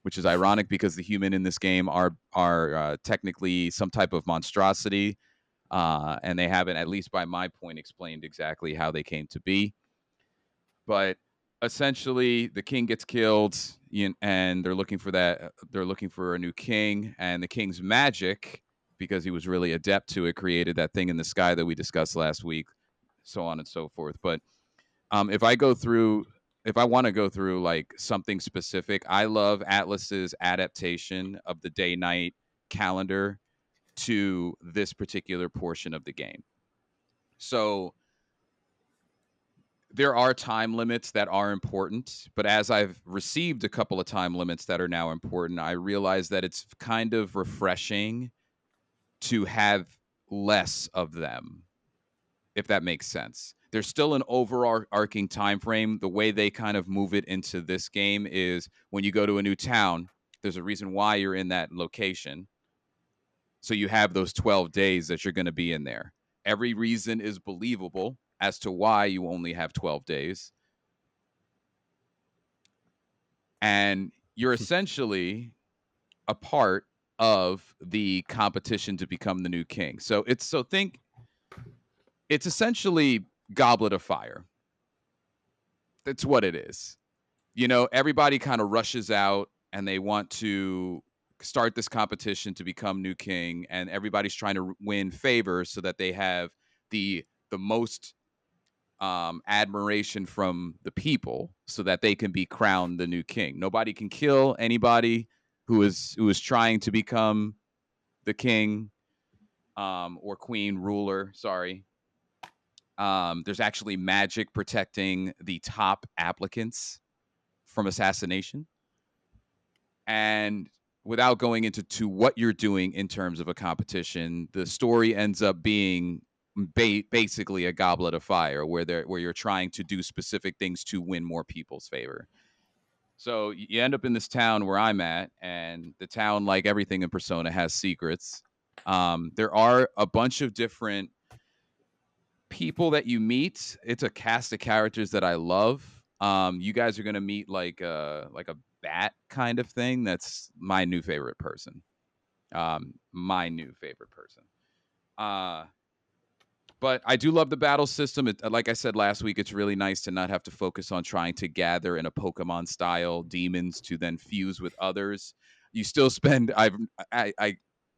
which is ironic because the human in this game are technically some type of monstrosity, and they haven't, at least by my point, explained exactly how they came to be. But essentially, the king gets killed, and they're looking for that. They're looking for a new king, and the king's magic, because he was really adept to it, created that thing in the sky that we discussed last week, so on and so forth. But if I want to go through like something specific, I love Atlas's adaptation of the day-night calendar to this particular portion of the game. So there are time limits that are important, but as I've received a couple of time limits that are now important, I realize that it's kind of refreshing to have less of them, if that makes sense. There's still an overarching time frame. The way they kind of move it into this game is when you go to a new town, there's a reason why you're in that location. So you have those 12 days that you're going to be in there. Every reason is believable as to why you only have 12 days. And you're essentially a part of the competition to become the new king. So it's essentially Goblet of Fire. That's what it is. Everybody kind of rushes out and they want to start this competition to become new king, and everybody's trying to win favor so that they have the most admiration from the people so that they can be crowned the new king. Nobody can kill anybody who is trying to become the king or queen, ruler, sorry. There's actually magic protecting the top applicants from assassination. And without going into what you're doing in terms of a competition, the story ends up being basically a Goblet of Fire, where you're trying to do specific things to win more people's favor. So you end up in this town where I'm at, and the town, like everything in Persona, has secrets. There are a bunch of different people that you meet. It's a cast of characters that I love. You guys are gonna meet like a bat kind of thing. That's my new favorite person. My new favorite person. But I do love the battle system. Like I said last week, it's really nice to not have to focus on trying to gather in a Pokemon style demons to then fuse with others. You still spend. I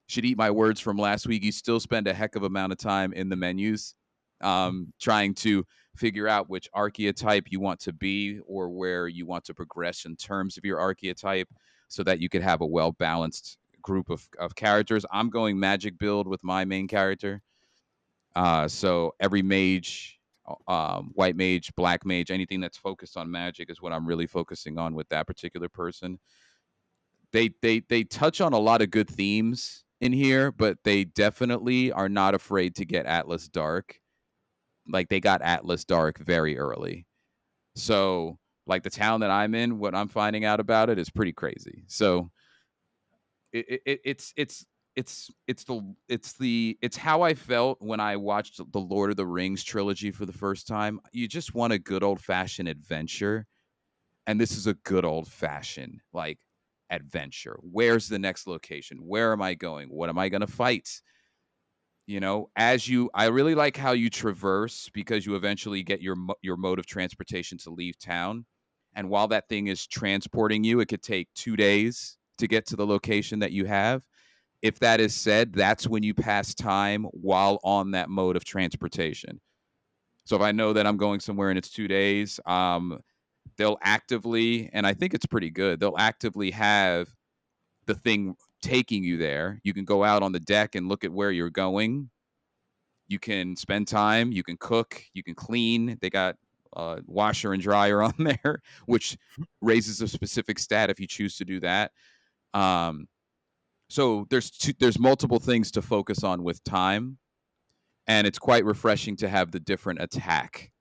should eat my words from last week. You still spend a heck of amount of time in the menus, trying to figure out which archetype you want to be or where you want to progress in terms of your archetype, so that you could have a well balanced group of characters. I'm going magic build with my main character. So every mage, white mage, black mage, anything that's focused on magic is what I'm really focusing on with that particular person. They touch on a lot of good themes in here, but they definitely are not afraid to get Atlas dark. Like they got Atlas dark very early. So like the town that I'm in, what I'm finding out about it is pretty crazy. So it's how I felt when I watched the Lord of the Rings trilogy for the first time. You just want a good old fashioned adventure, and this is a good old fashioned like adventure. Where's the next location? Where am I going? What am I going to fight? I really like how you traverse, because you eventually get your mode of transportation to leave town, and while that thing is transporting you, it could take 2 days to get to the location that you have. If that is said, that's when you pass time while on that mode of transportation. So if I know that I'm going somewhere and it's 2 days, they'll actively, and I think it's pretty good, they'll actively have the thing taking you there. You can go out on the deck and look at where you're going. You can spend time, you can cook, you can clean. They got washer and dryer on there, which raises a specific stat if you choose to do that. So there's multiple things to focus on with time, and it's quite refreshing to have the different attack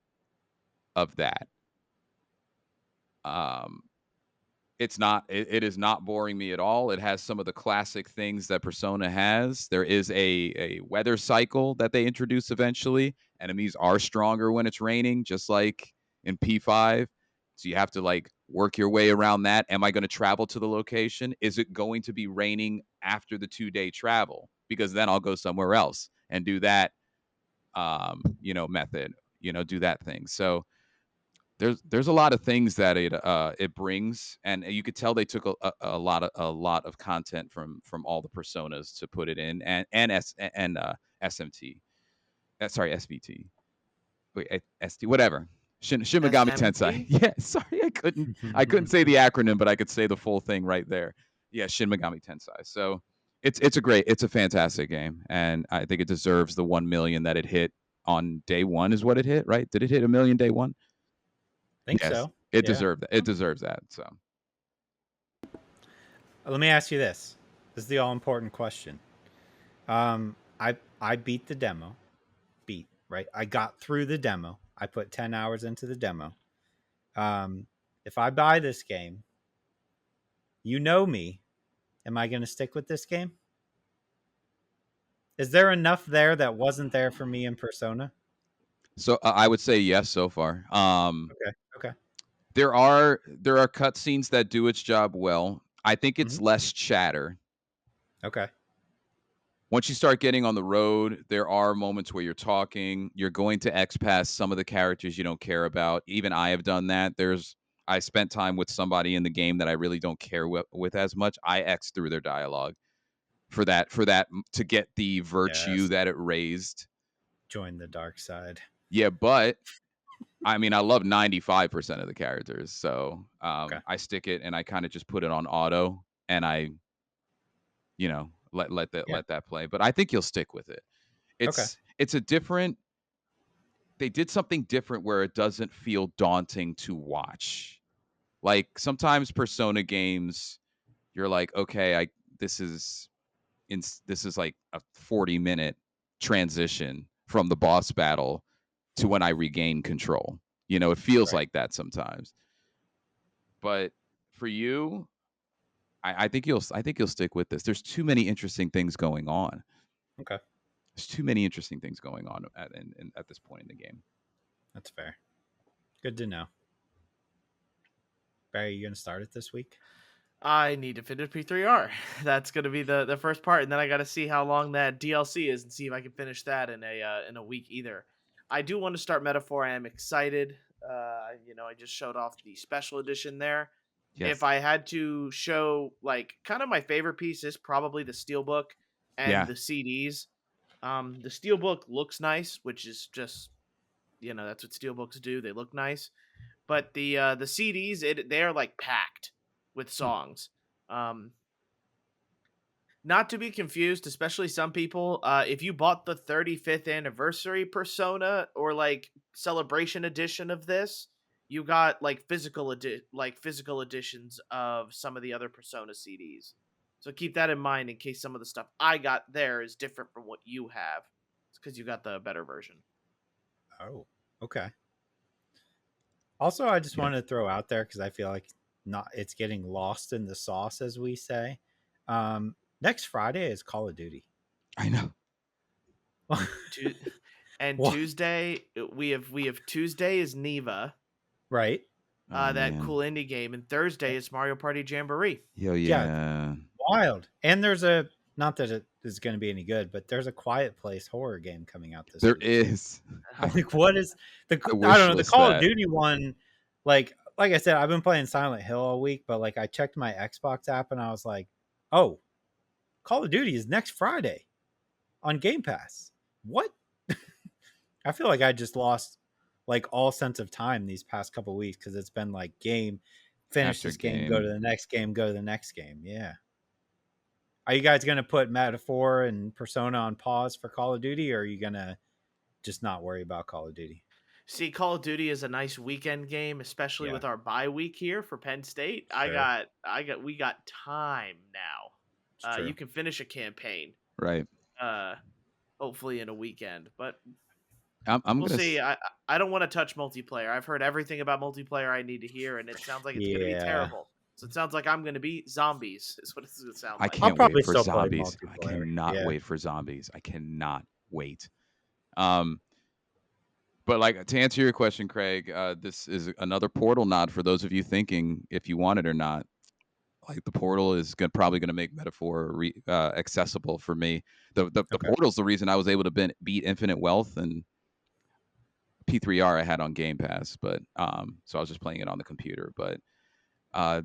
of that. It is not boring me at all. It has some of the classic things that Persona has. There is a weather cycle that they introduce eventually. Enemies are stronger when it's raining, just like in P5. So you have to like work your way around that. Am I going to travel to the location? Is it going to be raining after the 2-day travel? Because then I'll go somewhere else and do that method, do that thing. So there's a lot of things that it brings, and you could tell they took a lot of content from all the personas to put it in, and SMT, sorry, SVT, wait, ST, whatever, Shin Megami Tensei. SMT? Yeah, sorry, I couldn't say the acronym, but I could say the full thing right there. Yeah, Shin Megami Tensei. So it's a fantastic game, and I think it deserves the 1 million that it hit on day one. Is what it hit, right? Did it hit 1 million day one? Think Yes, so. it Yeah. deserved that. It deserves that. So Let me ask you this. This is the all important question. I beat the demo. Right? I got through the demo. I put 10 hours into the demo. If I buy this game, you know me, am I going to stick with this game? Is there enough there that wasn't there for me in Persona? So I would say yes so far. Okay. There are cutscenes that do its job well. I think it's Mhm. less chatter. Okay. Once you start getting on the road, there are moments where you're talking. You're going to X past some of the characters you don't care about. Even I have done that. I spent time with somebody in the game that I really don't care with as much. I X through their dialogue for that to get the virtue Yes. that it raised. Join the dark side. Yeah, but I mean, I love 95% of the characters, so Okay. I stick it and I kind of just put it on auto, and I, let that play. But I think you'll stick with it. It's a different. They did something different where it doesn't feel daunting to watch. Like sometimes Persona games, you're like, okay, this is like a 40-minute transition from the boss battle to when I regain control. It feels like that sometimes. But for you, I think you'll stick with this. There's too many interesting things going on. Okay. There's too many interesting things going on at this point in the game. That's fair. Good to know. Barry, you gonna start it this week? I need to finish P3R. That's gonna be the first part, and then I got to see how long that DLC is and see if I can finish that in a week either. I do want to start Metaphor. I am excited. I just showed off the special edition there. Yes. If I had to show like kind of my favorite piece is probably the Steelbook and the CDs. The Steelbook looks nice, which is just that's what Steelbooks do. They look nice. But the CDs, they are like packed with songs. Not to be confused, especially some people, if you bought the 35th anniversary Persona or like celebration edition of this, you got like physical editions of some of the other Persona CDs. So keep that in mind in case some of the stuff I got there is different from what you have. It's because you got the better version. Oh, okay. Also, I just wanted to throw out there because I feel like it's getting lost in the sauce, as we say. Next Friday is Call of Duty. I know. And Tuesday we have Tuesday is Neva, right? That cool indie game, and Thursday is Mario Party Jamboree. Yo, yeah, wild. And there's not that it is going to be any good, but there's a Quiet Place horror game coming out this week. There is. Like, what is I don't know. The Call of Duty one, like, like I said, I've been playing Silent Hill all week, but like I checked my Xbox app and I was like, oh, Call of Duty is next Friday on Game Pass. What? I feel like I just lost like all sense of time these past couple weeks because it's been like finish After this game, go to the next game, go to the next game. Yeah. Are you guys gonna put Metaphor and Persona on pause for Call of Duty, or are you gonna just not worry about Call of Duty? See, Call of Duty is a nice weekend game, especially Yeah, with our bye week here for Penn State. sure. We got time It's now. You true. can finish a campaign, Right. hopefully in a weekend, but I'm we'll gonna. see. I don't want to touch multiplayer. I've heard everything about multiplayer I need to hear, and it sounds like it's going to be Yeah. terrible. So it sounds like I'm going to be zombies. Is what it's going to sound I like. can't probably wait for still play zombies. I multiplayer. cannot Yeah. wait for zombies. I cannot wait. But like to answer your question, Craig, this is another Portal nod for those of you thinking if you want it or not. Like the Portal is probably going to make Metaphor accessible for me. The Okay. Portal's the reason I was able to beat Infinite Wealth and P3R I had on Game Pass, but so I was just playing it on the computer. But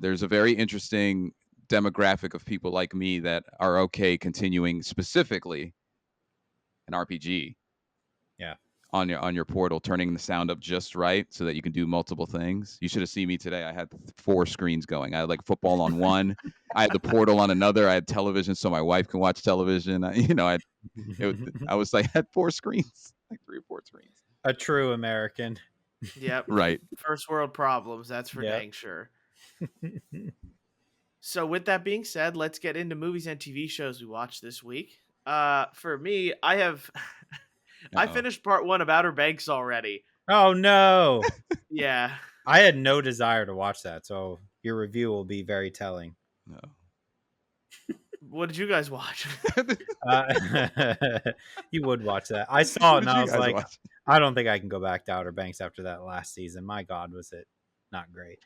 there's a very interesting demographic of people like me that are okay continuing specifically an RPG. Yeah. On your Portal, turning the sound up just right so that you can do multiple things. You should have seen me today. I had 4 screens going. I had like football on one. I had the Portal on another. I had television so my wife can watch television. I was like, I had 4 screens, like 3 or 4 screens. A true American. Yep. Right. First world problems. That's for Yep. dang sure. So with that being said, let's get into movies and TV shows we watched this week. For me, I finished part 1 of Outer Banks already. Oh no. Yeah. I had no desire to watch that, so your review will be very telling. No. What did you guys watch? You would watch that. I saw it and I was like, watch? I don't think I can go back to Outer Banks after that last season. My God, was it not great.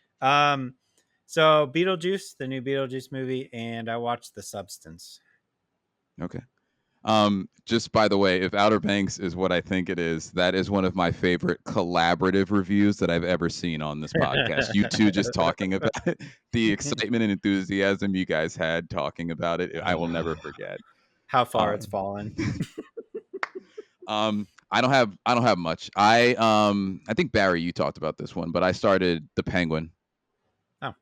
So Beetlejuice, the new Beetlejuice movie, and I watched The Substance. Okay. Just by the way, if Outer Banks is what I think it is, that is one of my favorite collaborative reviews that I've ever seen on this podcast. You two just talking about it, the excitement and enthusiasm you guys had talking about it, I will never forget. How far it's fallen. I don't have much. I think Barry, you talked about this one, but I started The Penguin. Oh.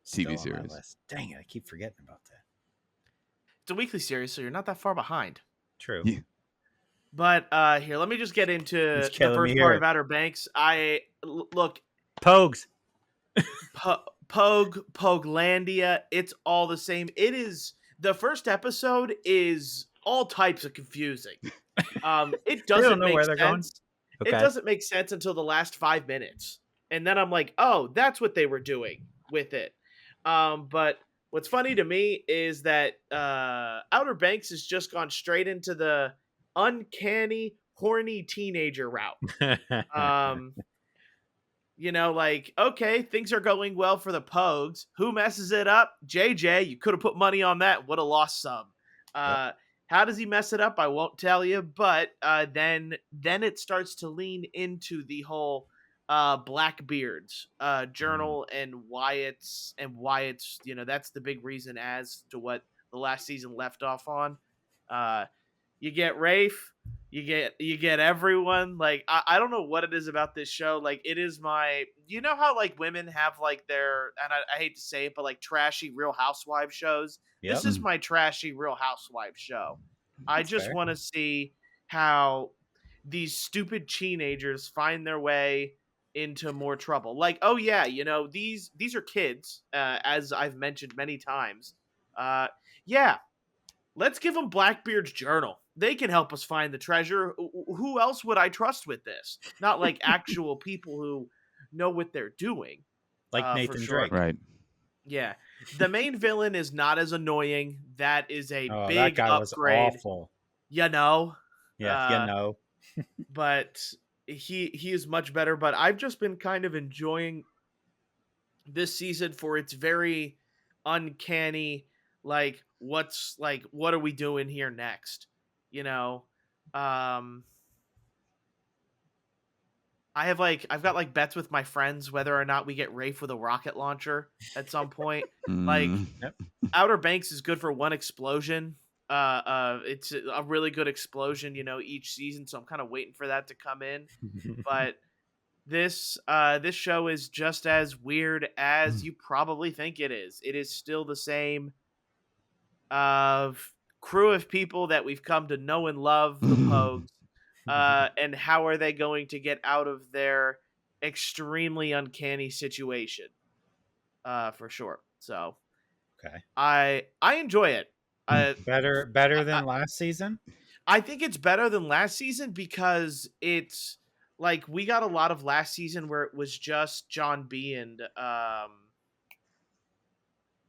TV series. Dang it, I keep forgetting about that. It's a weekly series, so you're not that far behind. True. Yeah. But here, let me just get into the first part of Outer Banks. Look, Pogues. Pogelandia, it's all the same. It is, the first episode is all types of confusing. It doesn't make sense. Okay. It doesn't make sense until the last 5 minutes. And then I'm like, oh, that's what they were doing with it. But what's funny to me is that Outer Banks has just gone straight into the uncanny, horny teenager route. Like, okay, things are going well for the Pogues. Who messes it up? JJ. You could have put money on that. Would have lost some. Yep. How does he mess it up? I won't tell you. But then it starts to lean into the whole Blackbeard's journal and Wyatt's that's the big reason as to what the last season left off on. You get Rafe, you get everyone. Like I don't know what it is about this show. Like it is how like women have like their, and I hate to say it, but like trashy Real Housewives shows. Yep. This is my trashy Real Housewives show. I just want to see how these stupid teenagers find their way into more trouble. Like, oh yeah, these are kids, as I've mentioned many times. Yeah, let's give them Blackbeard's journal. They can help us find the treasure. Who else would I trust with this? Not like actual people who know what they're doing. Like Nathan Drake. Right. Yeah. The main villain is not as annoying. That is a big that guy upgrade. Was awful. Yeah, but he is much better. But I've just been kind of enjoying this season for its very uncanny, like, what are we doing here next? I I've got like bets with my friends whether or not we get Rafe with a rocket launcher at some point. Like Yep. Outer Banks is good for one explosion. It's a really good explosion, each season. So I'm kind of waiting for that to come in. But this show is just as weird as you probably think it is. It is still the same crew of people that we've come to know and love, the Pogues. And how are they going to get out of their extremely uncanny situation? For sure. So Okay. I enjoy it. Better than last season? I think it's better than last season because it's like we got a lot of last season where it was just John B and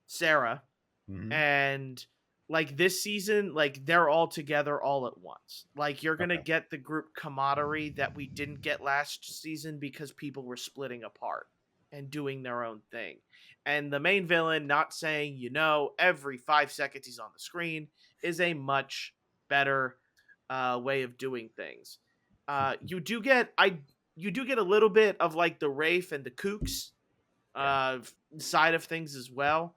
Sarah, Mhm. and like this season, like they're all together all at once. Like you're gonna Okay. get the group camaraderie that we didn't get last season because people were splitting apart and doing their own thing. And the main villain not saying, every 5 seconds he's on the screen is a much better way of doing things. You do get a little bit of like the Rafe and the Kooks side of things as well.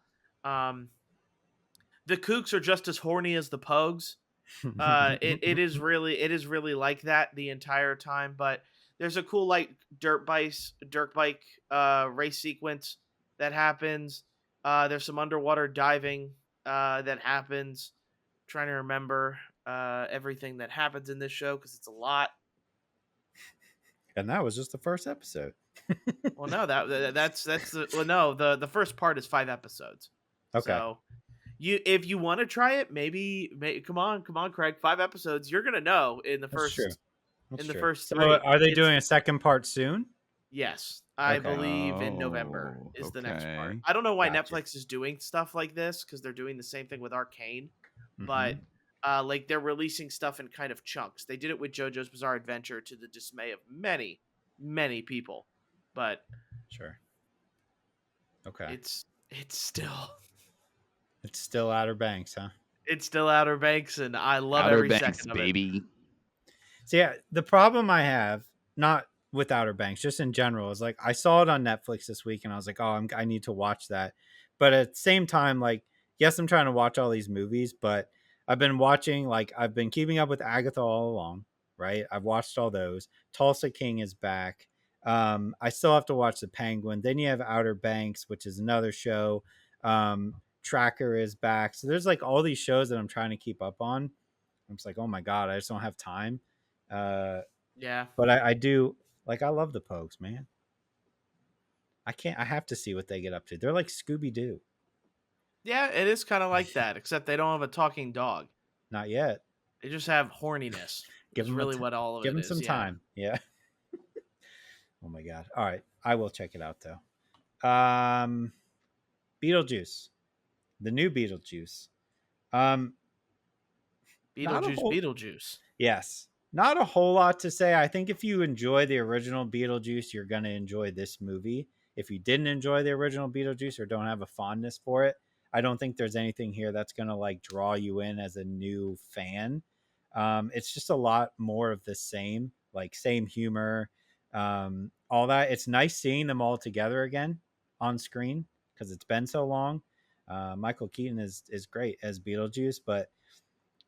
The Kooks are just as horny as the Pogues. It is really like that the entire time. But there's a cool like dirt bike race sequence that happens. There's some underwater diving that happens. I'm trying to remember everything that happens in this show because it's a lot. And that was just the first episode. Well, no, that's the first part is 5 episodes. Okay. So if you want to try it, maybe come on, Craig, 5 episodes. You're gonna know in the first. That's the true. first So 3. are they doing a second part soon? Yes, I Okay. believe in November is the next part. Okay. I don't know why Gotcha. Netflix is doing stuff like this because they're doing the same thing with Arcane, Mhm. but like they're releasing stuff in kind of chunks. They did it with JoJo's Bizarre Adventure to the dismay of many, many people, but Sure. Okay. it's still It's still Outer Banks, huh? it's still Outer Banks, and I love Outer every Banks, second of it. baby. So yeah, the problem I have, not with Outer Banks, just in general, is like I saw it on Netflix this week, and I was like, oh, I need to watch that. But at the same time, like, yes, I'm trying to watch all these movies, but I've been keeping up with Agatha all along, right? I've watched all those. Tulsa King is back. I still have to watch The Penguin. Then you have Outer Banks, which is another show. Tracker is back. So there's like all these shows that I'm trying to keep up on. I'm just like, oh my God, I just don't have time. Yeah. But I do, like, I love the Pogues, man. I have to see what they get up to. They're like Scooby-Doo. Yeah, it is kind of like that, except they don't have a talking dog. Not yet. They just have horniness. Give Is them really what all of give it them is. some yeah. time. Yeah. Oh my God. All right. I will check it out though. Beetlejuice. The new Beetlejuice. Beetlejuice. Yes. Not a whole lot to say. I think if you enjoy the original Beetlejuice, you're going to enjoy this movie. If you didn't enjoy the original Beetlejuice or don't have a fondness for it, I don't think there's anything here that's going to like draw you in as a new fan. It's just a lot more of the same, like same humor, all that. It's nice seeing them all together again on screen because it's been so long. Michael Keaton is great as Beetlejuice, but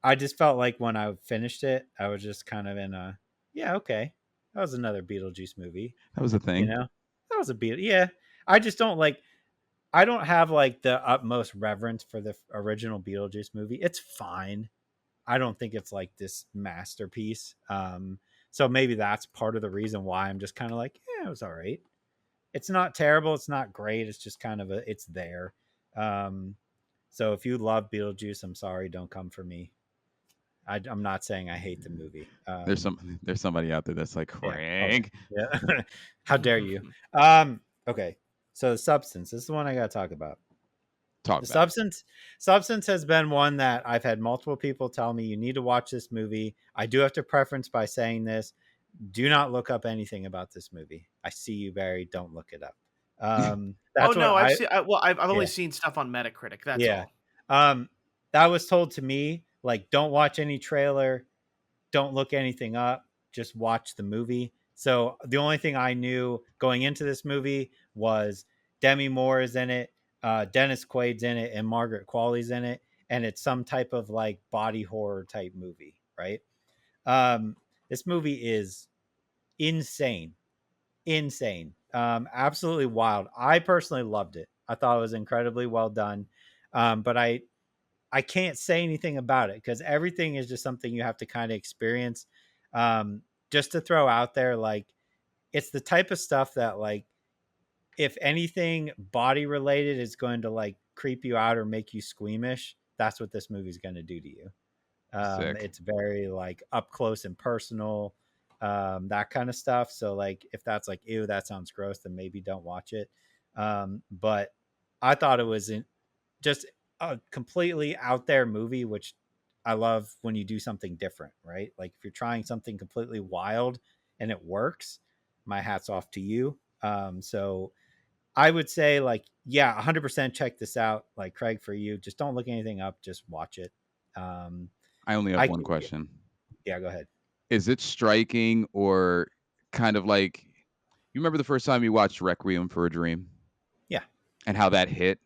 I just felt like when I finished it, I was just kind of in a, yeah, okay, that was another Beetlejuice movie. That was a thing. That was a Beetle. Yeah, I just don't like. I don't have like the utmost reverence for the original Beetlejuice movie. It's fine. I don't think it's like this masterpiece. So maybe that's part of the reason why I'm just kind of like, yeah, it was all right. It's not terrible. It's not great. It's just kind of it's there. So if you love Beetlejuice, I'm sorry. Don't come for me. I'm not saying I hate the movie. There's somebody out there that's like, Craig. Yeah. How dare you? Okay. So the substance. This is the one I got to talk about. Substance has been one that I've had multiple people tell me you need to watch this movie. I do have to preference by saying this. Do not look up anything about this movie. I see you, Barry. Don't look it up. That's I've only seen stuff on Metacritic. That's all. That was told to me, like, don't watch any trailer, don't look anything up, just watch the movie. So the only thing I knew going into this movie was Demi Moore is in it, Dennis Quaid's in it, and Margaret Qualley's in it, and it's some type of like body horror type movie, right? This movie is insane, insane, absolutely wild. I personally loved it. I thought it was incredibly well done, but I can't say anything about it because everything is just something you have to kind of experience. Just to throw out there, like it's the type of stuff that like if anything body related is going to like creep you out or make you squeamish, that's what this movie's going to do to you. Sick. It's very like up close and personal, that kind of stuff. So like if that's like, ew, that sounds gross, then maybe don't watch it. But I thought it was just a completely out there movie, which I love when you do something different, right? Like if you're trying something completely wild and it works, my hat's off to you. So I would say like, yeah, 100% check this out. Like Craig, for you, just don't look anything up, just watch it. Um, I only have I one question. yeah, go ahead. Is it striking or kind of like you remember the first time you watched Requiem for a Dream? Yeah. And how that hit?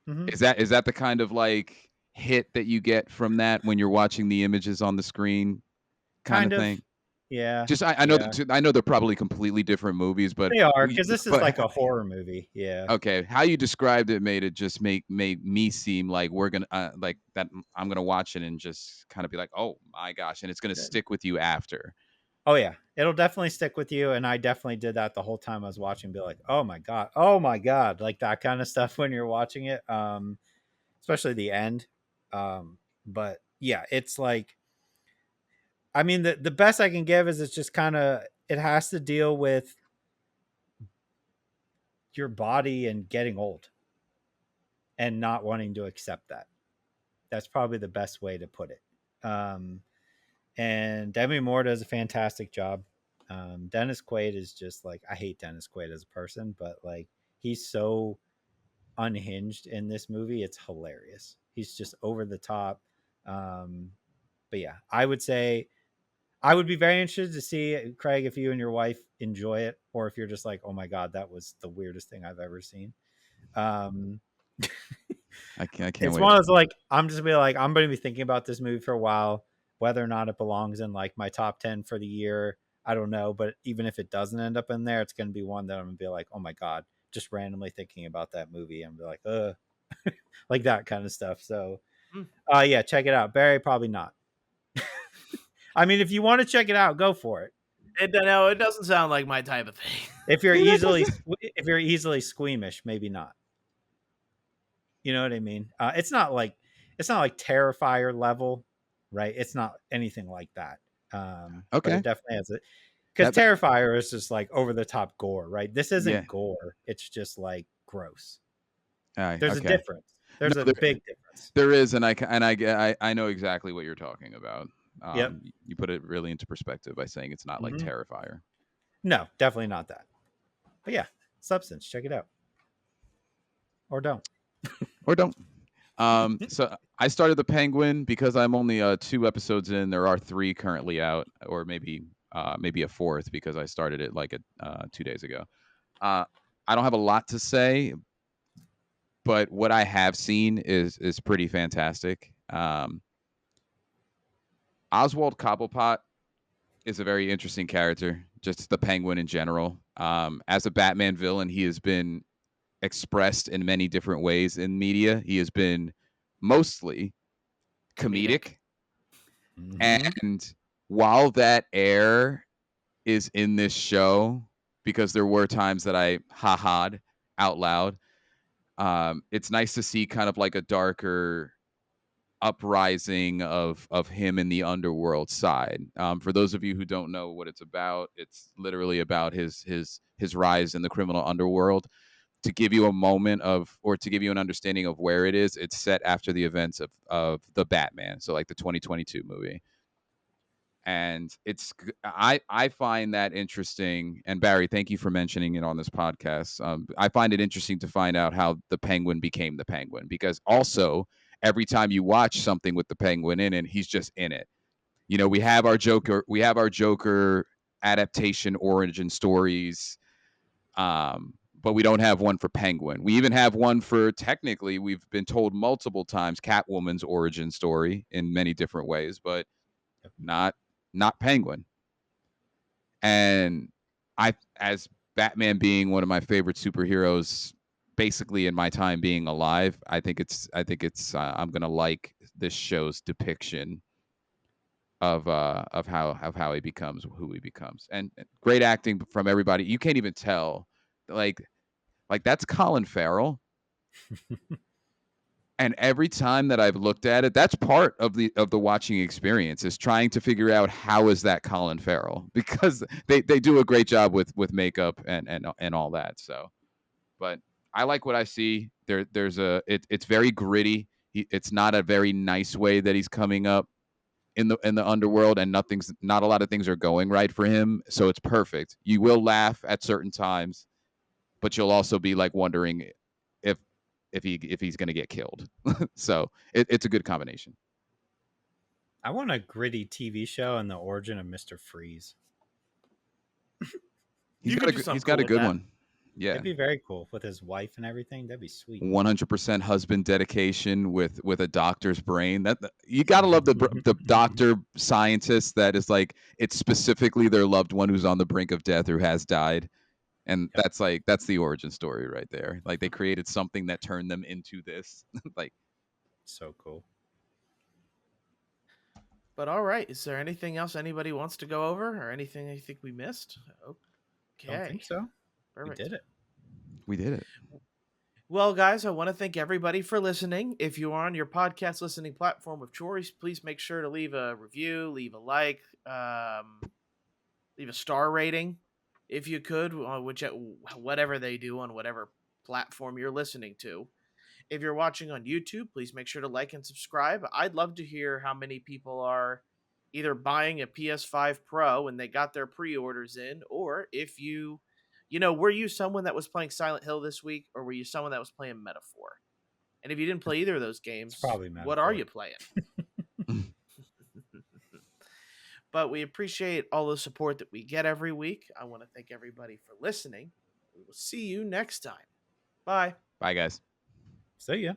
Mm-hmm. Is that the kind of like hit that you get from that when you're watching the images on the screen kind Kind of of. thing? Yeah. Just I know Yeah. that I know they're probably completely different movies, but They are because this is but like a horror movie. Yeah. okay, how you described it made it just made me seem like we're gonna like that I'm gonna watch it and just kind of be like, oh my gosh, and it's gonna stick with you after. Oh yeah, it'll definitely stick with you, and I definitely did that the whole time I was watching. Be like, oh my god, like that kind of stuff when you're watching it, especially the end. But yeah, it's like, I mean, the best I can give is it's just kind of it has to deal with your body and getting old and not wanting to accept that. That's probably the best way to put it. Um, and Demi Moore does a fantastic job. Dennis Quaid is just like, I hate Dennis Quaid as a person, but like he's so unhinged in this movie. It's hilarious. He's just over the top. But yeah, I would say I would be very interested to see, Craig, if you and your wife enjoy it, or if you're just like, oh my god, that was the weirdest thing I've ever seen. Um, I can't it's wait. one of those like I'm just be like I'm going to be thinking about this movie for a while, whether or not it belongs in like my top 10 for the year. I don't know, but even if it doesn't end up in there, it's going to be one that I'm going to be like, oh my god, just randomly thinking about that movie and be like, like that kind of stuff. So, Mm. yeah, check it out. Barry, probably not. I mean, if you want to check it out, go for it. No, it doesn't sound like my type of thing. If you're easily squeamish, maybe not. You know what I mean? It's not like Terrifier level, right? It's not anything like that. But Okay. it definitely has it because That Terrifier is just like over the top gore, right? This isn't yeah. gore; it's just like gross. Aye, There's a okay. difference. There's No, a big difference. there is, and I know exactly what you're talking about. Yep. You put it really into perspective by saying it's not like Mhm. Terrifier. No, definitely not that. But yeah, Substance. Check it out, or don't. Or don't. So I started the Penguin because I'm only 2 episodes in. There are 3 currently out, or maybe a fourth because I started it like 2 days ago. I don't have a lot to say, but what I have seen is pretty fantastic. Oswald Cobblepot is a very interesting character, just the Penguin in general. As a Batman villain, he has been expressed in many different ways in media. He has been mostly comedic. Mhm. And while that air is in this show, because there were times that I ha-ha'd out loud, it's nice to see kind of like a darker uprising of him in the underworld side. For those of you who don't know what it's about, it's literally about his rise in the criminal underworld. To give you a moment of, or to give you an understanding of where it is, it's set after the events of the Batman, so like the 2022 movie. And I find that interesting. And Barry, thank you for mentioning it on this podcast. I find it interesting to find out how the Penguin became the Penguin, because also every time you watch something with the Penguin in it, he's just in it. You know, we have our Joker adaptation origin stories. But we don't have one for Penguin. We even have one for, technically, we've been told multiple times, Catwoman's origin story in many different ways, but not Penguin. And as Batman being one of my favorite superheroes, basically in my time being alive, I think it's I'm gonna like this show's depiction of how he becomes who he becomes, and great acting from everybody. You can't even tell, like that's Colin Farrell. And every time that I've looked at it, that's part of the watching experience, is trying to figure out how is that Colin Farrell, because they do a great job with makeup and all that. So, but I like what I see. It's very gritty. It's not a very nice way that he's coming up in the underworld, and not a lot of things are going right for him. So it's perfect. You will laugh at certain times, but you'll also be like wondering if he's going to get killed. So it's a good combination. I want a gritty TV show on the origin of Mr. Freeze. He's got a good one. Yeah, it'd be very cool with his wife and everything. That'd be sweet. 100% husband dedication with a doctor's brain. That you gotta love the doctor scientist that is like, it's specifically their loved one who's on the brink of death or has died. And that's the origin story right there. Like, they created something that turned them into this. Like, so cool. But all right, is there anything else anybody wants to go over, or anything you think we missed? Okay, Don't think so. perfect. We did it. Well, guys, I want to thank everybody for listening. If you are on your podcast listening platform of choice, please make sure to leave a review, leave a like, leave a star rating, if you could, whatever they do on whatever platform you're listening to. If you're watching on YouTube, please make sure to like and subscribe. I'd love to hear how many people are either buying a PS5 Pro and they got their pre-orders in, or if were you someone that was playing Silent Hill this week, or were you someone that was playing Metaphor? And if you didn't play either of those games, probably what are you playing? But we appreciate all the support that we get every week. I want to thank everybody for listening. We will see you next time. Bye. Bye, guys. See ya.